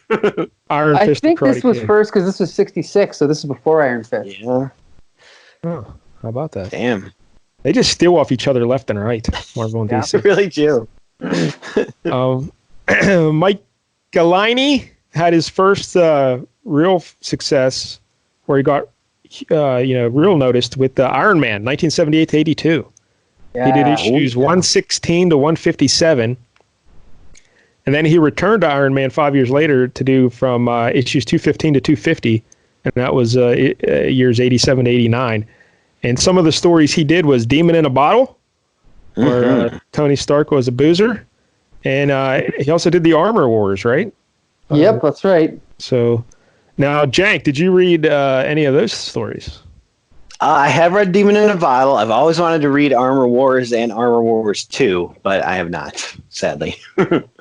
Iron Fist. I think this was first because this was 66, so this is before Iron Fist. Yeah. Oh, how about that? Damn. They just steal off each other left and right, Marvel and DC. They really do. Mike Galini had his first real success where he got real noticed with the Iron Man, 1978 to 82. Yeah. He did issues 116 to 157. And then he returned to Iron Man 5 years later to do from issues 215 to 250. And that was years 87 to 89. And some of the stories he did was Demon in a Bottle, where Tony Stark was a boozer. And he also did the Armor Wars, right? Yep, that's right. So now, Jank, did you read any of those stories? I have read Demon in a Bottle. I've always wanted to read Armor Wars and Armor Wars 2, but I have not, sadly.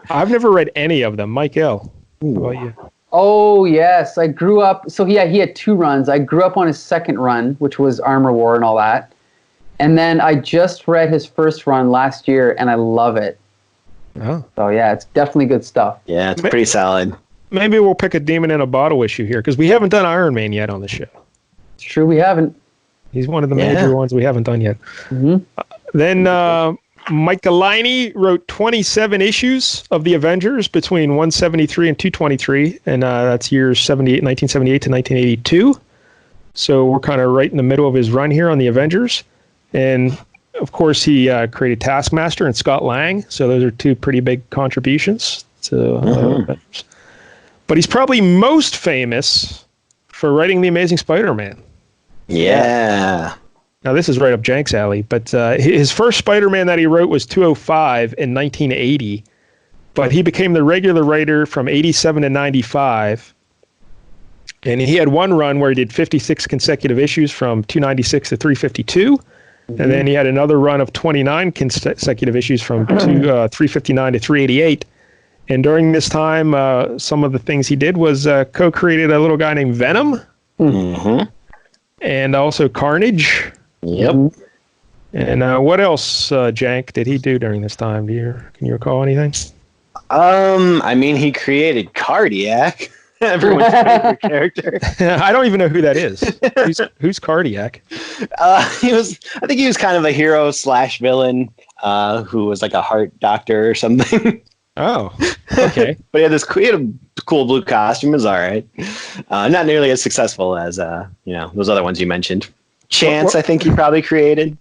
I've never read any of them. Mike L. How about you? Oh, yes. I grew up. So, yeah, he had 2 runs. I grew up on his second run, which was Armor War and all that. And then I just read his first run last year, and I love it. Oh. So, yeah, it's definitely good stuff. Yeah, it's pretty solid. Maybe we'll pick a Demon in a Bottle issue here, because we haven't done Iron Man yet on the show. It's true, we haven't. He's one of the major ones we haven't done yet. Mm-hmm. Then Mike Galini wrote 27 issues of the Avengers between 173 and 223, and that's years 1978 to 1982. So we're kind of right in the middle of his run here on the Avengers. And, of course, he created Taskmaster and Scott Lang, so those are 2 pretty big contributions to Avengers. But he's probably most famous for writing The Amazing Spider-Man. Yeah. Now, this is right up Jank's alley, but his first Spider-Man that he wrote was 205 in 1980, but he became the regular writer from 87 to 95, and he had one run where he did 56 consecutive issues from 296 to 352, and then he had another run of 29 consecutive issues from 359 to 388, and during this time, some of the things he did was co-created a little guy named Venom, and also Carnage. Yep. And what else, Jank, did he do during this time? Can you recall anything? I mean, he created Cardiac, everyone's favorite character. I don't even know who that is. Who's Cardiac? I think he was kind of a hero / villain who was like a heart doctor or something. Oh, okay. But he had a cool blue costume. It was all right. Not nearly as successful as those other ones you mentioned. Chance, I think he probably created.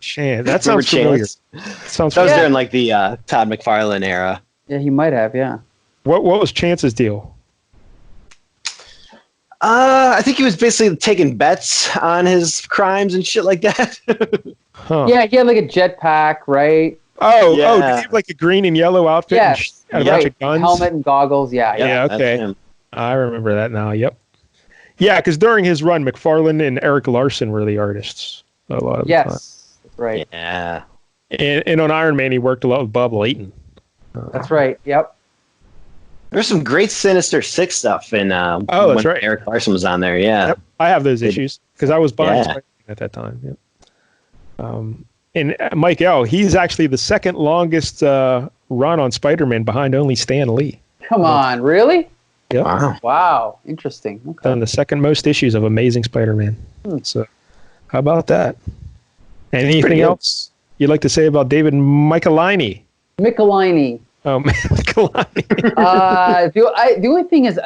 Chance, that sounds familiar. That was during like the Todd McFarlane era. Yeah, he might have. Yeah. What was Chance's deal? I think he was basically taking bets on his crimes and shit like that. Huh. Yeah, he had like a jetpack, right? Did he have like a green and yellow outfit? Yes. And a bunch of guns? Helmet and goggles. Yeah. Okay. I remember that now. Yep. Yeah, because during his run, McFarlane and Eric Larson were the artists a lot of the time. Yes, right. Yeah. And on Iron Man, he worked a lot with Bob Layton. That's right. Yep. There's some great Sinister Six stuff in that's right. Eric Larson was on there. Yeah. Yep. I have those issues because I was buying Spider-Man at that time. Yep. And Mike L., he's actually the second longest run on Spider-Man behind only Stan Lee. Come on, really? Yep. Wow. Interesting. Okay. Done the second most issues of Amazing Spider-Man. So, how about that? Anything else you'd like to say about David Michelinie? Michelinie. Oh, Michelinie. The only thing is,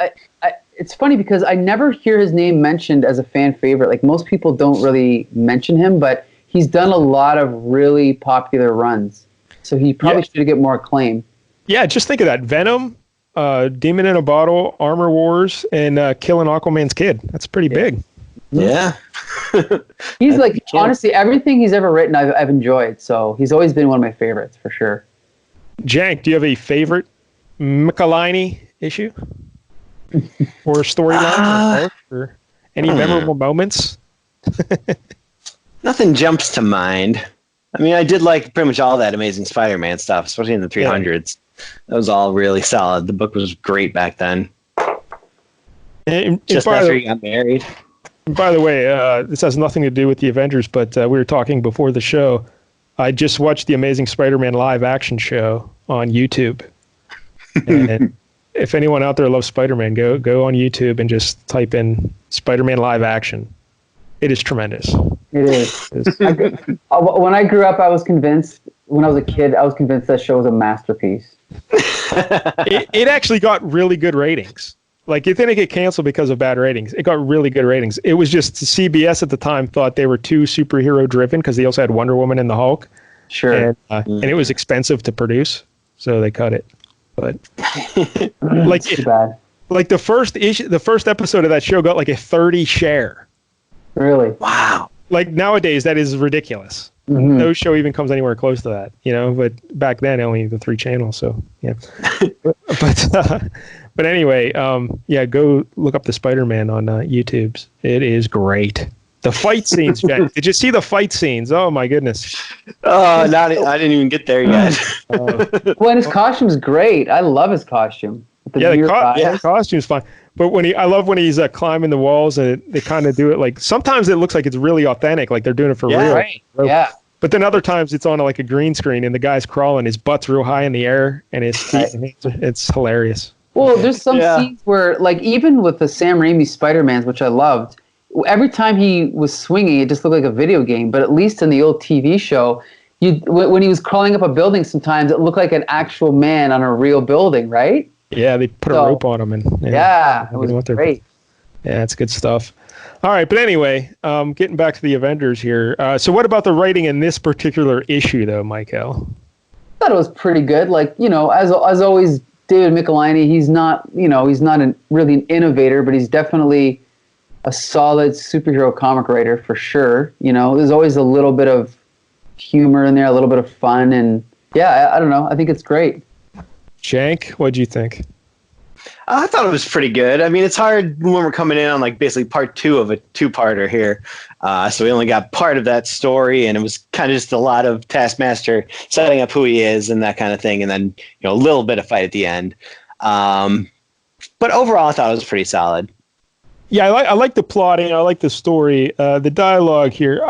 it's funny because I never hear his name mentioned as a fan favorite. Like most people don't really mention him, but he's done a lot of really popular runs. So he probably should get more acclaim. Yeah, just think of that. Venom, Demon in a Bottle, Armor Wars, and Killing Aquaman's Kid. That's pretty big. Yeah. He's like, honestly, everything he's ever written, I've enjoyed. So he's always been one of my favorites for sure. Jank, do you have a favorite Michelinie issue? Or storyline? Or any memorable moments? Nothing jumps to mind. I mean, I did like pretty much all that Amazing Spider-Man stuff, especially in the 300s. That was all really solid. The book was great back then. Just after he got married. By the way, this has nothing to do with the Avengers, but we were talking before the show. I just watched the Amazing Spider-Man live action show on YouTube. And if anyone out there loves Spider-Man, go on YouTube and just type in Spider-Man live action. It is tremendous. It is. When I grew up, I was convinced, when I was a kid, I was convinced that show was a masterpiece. It actually got really good ratings. Like, it didn't get canceled because of bad ratings. It got really good ratings. It was just CBS at the time thought they were too superhero driven because they also had Wonder Woman and the Hulk. Sure. And it was expensive to produce, so they cut it. But too bad. Like the first episode of that show got like a 30 share. Really? Wow. Like nowadays, that is ridiculous. Mm-hmm. No show even comes anywhere close to that, But back then, only the 3 channels. So yeah. But anyway, go look up the Spider-Man on YouTube. It is great. The fight scenes, Jack. Did you see the fight scenes? Oh my goodness. Oh, I didn't even get there yet. Well, and his costume's great. I love his costume. The costume's fine. But I love when he's climbing the walls and they kind of do it like, sometimes it looks like it's really authentic, like they're doing it for real. Right. Yeah. But then other times it's on like a green screen and the guy's crawling, his butt's real high in the air and his feet, it's hilarious. Well, there's some scenes where, like, even with the Sam Raimi Spider-Mans, which I loved, every time he was swinging, it just looked like a video game. But at least in the old TV show, when he was crawling up a building, sometimes it looked like an actual man on a real building, right? Yeah, they put a rope on him. And it was great. Yeah, it's good stuff. All right, but anyway, getting back to the Avengers here. So what about the writing in this particular issue, though, Michael? I thought it was pretty good. Like, as always, David Michelinie, he's not really an innovator, but he's definitely a solid superhero comic writer for sure. You know, there's always a little bit of humor in there, a little bit of fun, and yeah, I don't know. I think it's great. Jank, what'd you think? I thought it was pretty good. I mean, it's hard when we're coming in on like basically part 2 of a 2-parter here. So we only got part of that story, and it was kind of just a lot of Taskmaster setting up who he is and that kind of thing, and then a little bit of fight at the end. But overall, I thought it was pretty solid. Yeah, I like the plotting. I like the story. The dialogue here.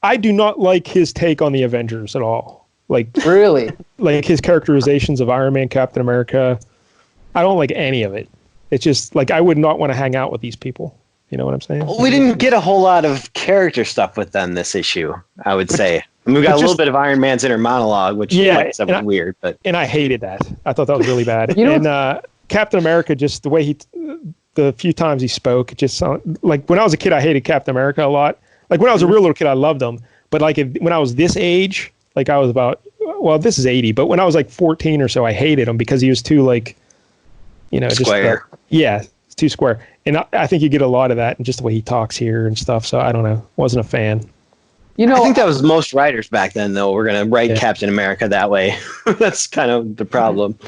I do not like his take on the Avengers at all. Like really, like his characterizations of Iron Man, Captain America. I don't like any of it. It's just like I would not want to hang out with these people. You know what I'm saying? We didn't get a whole lot of character stuff with them this issue, I would say. I mean, we got a little bit of Iron Man's inner monologue, which was weird. But I hated that. I thought that was really bad. And Captain America, just the way the few times he spoke, it just sounded like when I was a kid, I hated Captain America a lot. Like when I was a real little kid, I loved him. But like when I was this age, like I was about, well, this is 80, but when I was like 14 or so, I hated him because he was too like, square. It's too square. And I think you get a lot of that in just the way he talks here and stuff. So I don't know. Wasn't a fan. I think that was most writers back then, though. We're going to write Captain America that way. That's kind of the problem.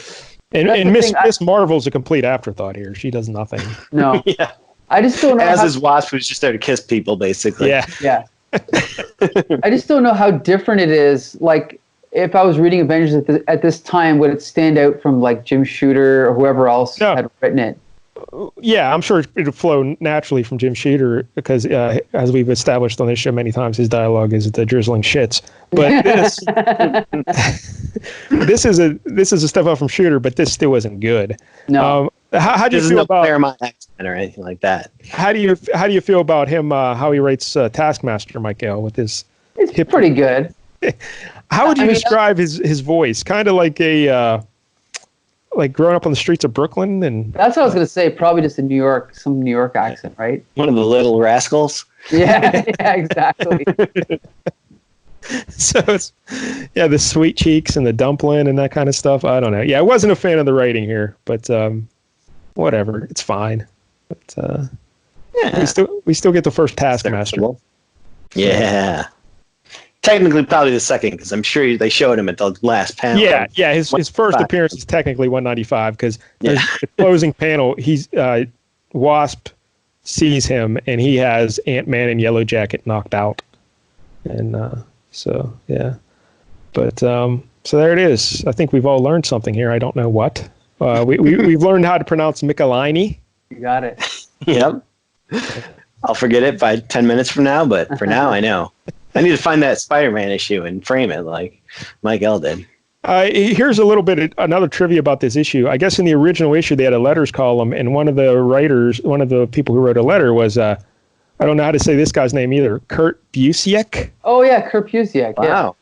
And Miss Marvel's a complete afterthought here. She does nothing. No. Yeah. I just don't know. As is Wasp, who's just there to kiss people, basically. Yeah. Yeah. I just don't know how different it is. Like, if I was reading Avengers at this time, would it stand out from like Jim Shooter or whoever else had written it? Yeah, I'm sure it would flow naturally from Jim Shooter because, as we've established on this show many times, his dialogue is the drizzling shits. But this is a step up from Shooter, but this still isn't good. No. How do you feel about Claremont accent or anything like that? How do you feel about him? How he writes Taskmaster, Michael, with his? It's pretty good. How would you describe his voice? Kind of like a like growing up on the streets of Brooklyn, and that's what I was going to say. Probably just some New York accent, right? One of the little rascals. Yeah, exactly. So it's the sweet cheeks and the dumpling and that kind of stuff. I don't know. Yeah, I wasn't a fan of the writing here, but whatever, it's fine. But we still get the first Taskmaster. Yeah. Technically, probably the second, because I'm sure they showed him at the last panel. Yeah. His first appearance is technically 195 because the closing panel, he's Wasp sees him and he has Ant-Man and Yellow Jacket knocked out, and But so there it is. I think we've all learned something here. I don't know what. We've learned how to pronounce Michelini. You got it. Yep. I'll forget it by 10 minutes from now, but for now, I know. I need to find that Spider-Man issue and frame it like Mike L did. Here's a little bit another trivia about this issue. I guess in the original issue they had a letters column, and one of the people who wrote a letter was I don't know how to say this guy's name either. Kurt Busiek. Oh yeah, Kurt Busiek. Wow.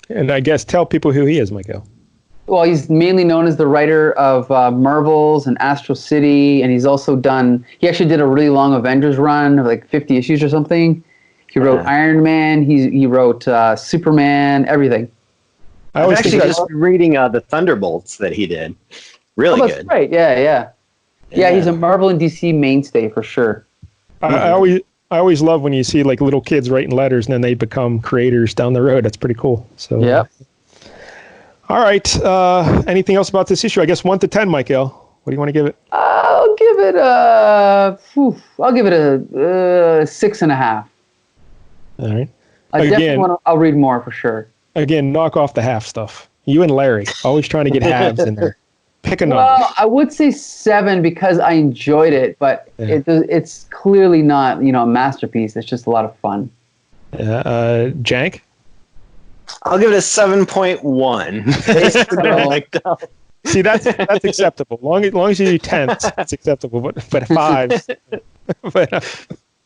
Yeah. And I guess tell people who he is, Michael. Well, he's mainly known as the writer of Marvels and Astro City, and he actually did a really long Avengers run of like 50 issues or something. He wrote Iron Man. He wrote Superman. Everything. I was actually just reading the Thunderbolts that he did. Really good. That's right. Yeah. He's a Marvel and DC mainstay for sure. I always love when you see like little kids writing letters and then they become creators down the road. That's pretty cool. So yeah. All right. Anything else about this issue? I guess 1 to 10, Michael. What do you want to give it? I'll give it a 6.5. All right. I'll read more for sure. Again, knock off the half stuff. You and Larry always trying to get halves in there. Pick a number. Well, I would say 7 because I enjoyed it, but it's clearly not a masterpiece. It's just a lot of fun. Jank? I'll give it a 7.1. See, that's acceptable. Long as you do 10s, that's acceptable. But 5s.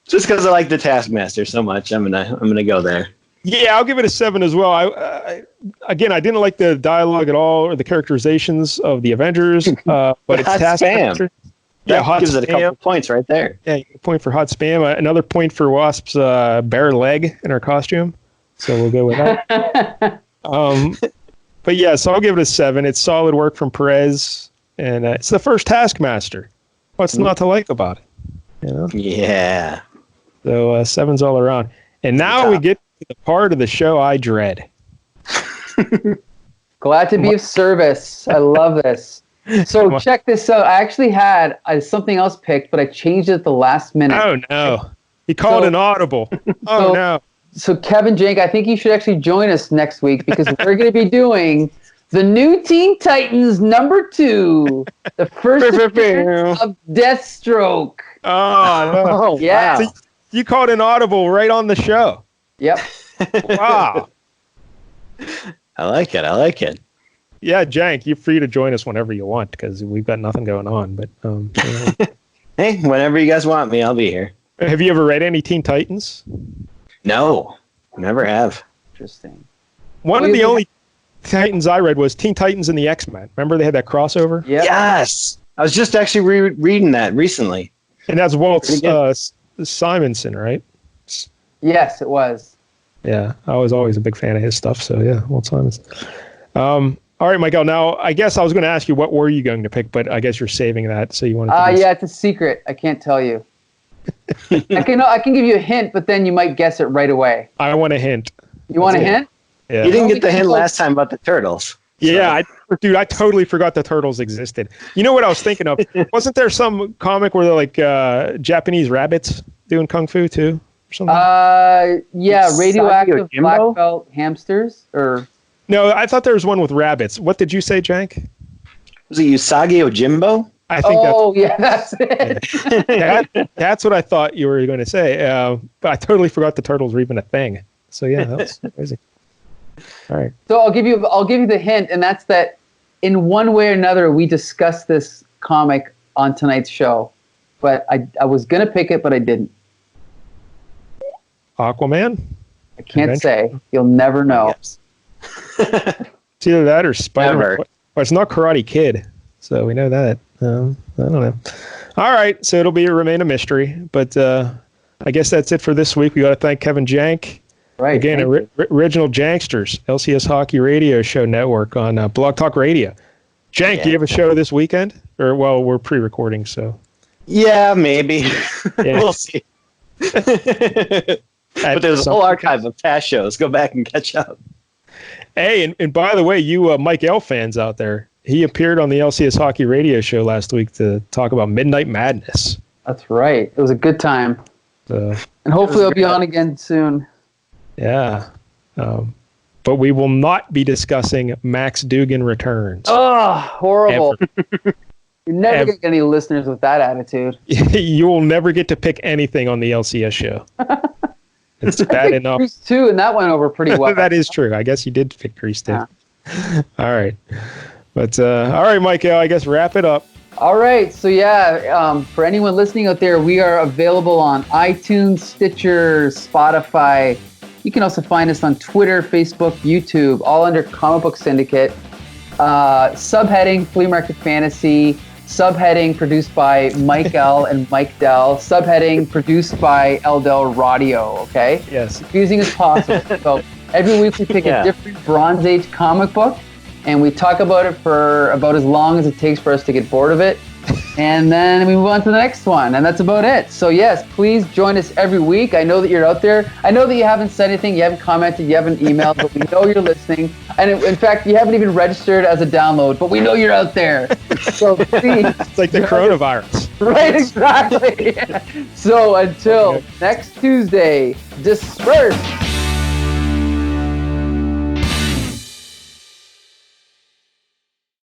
Just because I like the Taskmaster so much, I'm gonna go there. Yeah, I'll give it a 7 as well. I didn't like the dialogue at all or the characterizations of the Avengers, but it's Taskmaster. Yeah, that gives it a couple of points right there. Yeah, a point for hot spam. Another point for Wasp's bare leg in her costume. So we'll go with that. But yeah, so I'll give it a 7. It's solid work from Perez, and it's the first Taskmaster. What's not to like about it? You know? Yeah. So 7's all around. And now we get to the part of the show I dread. Glad to be of service. I love this. So check this out. I actually had something else picked, but I changed it at the last minute. Oh, no. He called an audible. Oh, no. So Kevin Jank, I think you should actually join us next week because we're going to be doing the new Teen Titans #2, the first appearance of Deathstroke. Oh, no. Oh, Yeah. wow. So you called an audible right on the show. Yep. Wow. I like it. Yeah, Jank, you're free to join us whenever you want because we've got nothing going on. But Hey, whenever you guys want me, I'll be here. have you ever read any Teen Titans? No, never have. Interesting. One of the only Titans I read was Teen Titans and the X-Men. Remember they had that crossover? Yep. Yes. I was just actually reading that recently. And that's Walt Simonson, right? Yes, it was. Yeah, I was always a big fan of his stuff. So yeah, Walt Simonson. All right, Michael. Now, I guess I was going to ask you what were you going to pick, but I guess you're saving that. So you want to? Yeah, it's a secret. I can't tell you. I can give you a hint, but then you might guess it right away. I want a hint. You want a hint? Yeah. You didn't get the hint last time about the turtles. Yeah, I totally forgot the turtles existed. You know what I was thinking of? Wasn't there some comic where they're like Japanese rabbits doing kung fu too? Or something? Yeah, radioactive Jimbo? black belt hamsters or. No, I thought there was one with rabbits. What did you say, Jank? Was it Usagi Ojimbo? I think that's it. that's what I thought you were going to say. But I totally forgot the turtles were even a thing. So yeah, that was crazy. All right. So I'll give you the hint, and that's that in one way or another we discussed this comic on tonight's show. But I was gonna pick it, but I didn't. Aquaman? I can't say. You'll never know. Yes. It's either that or Spider-Man. Well, it's not Karate Kid, so we know that. I don't know. All right, so it'll remain a mystery, but I guess that's it for this week. We got to thank Kevin Jank. Right. Again, original Janksters, LCS Hockey Radio Show Network on Blog Talk Radio. Jank, do you have a show this weekend? Or, well, we're pre-recording, so. Yeah, maybe. Yeah. We'll see. But there's a whole archive of past shows. Go back and catch up. Hey, and by the way, you Mike L fans out there, he appeared on the LCS Hockey Radio Show last week to talk about Midnight Madness. That's right. It was a good time. So, and hopefully I'll be on again soon. Yeah. But we will not be discussing Max Dugan Returns. Oh, horrible. You're never going to get any listeners with that attitude. You will never get to pick anything on the LCS show. It's bad enough. Grease 2, and that went over pretty well. That is true. I guess you did pick Grease 2. Yeah. All right. But, all right, Michael, I guess wrap it up. All right. So, yeah, for anyone listening out there, we are available on iTunes, Stitcher, Spotify. You can also find us on Twitter, Facebook, YouTube, all under Comic Book Syndicate. Subheading Flea Market Fantasy. Subheading produced by Mike L. and Mike Dell. Subheading produced by El Del Radio, okay? Yes. Confusing as possible. So every week we pick a different Bronze Age comic book, and we talk about it for about as long as it takes for us to get bored of it. And then we move on to the next one, and that's about it. So yes, please join us every week. I know that you're out there. I know that you haven't said anything, you haven't commented, you haven't emailed, but we know you're listening. And in fact, you haven't even registered as a download, but we know you're out there. So please. It's like the coronavirus. Right, exactly. So until next Tuesday, disperse.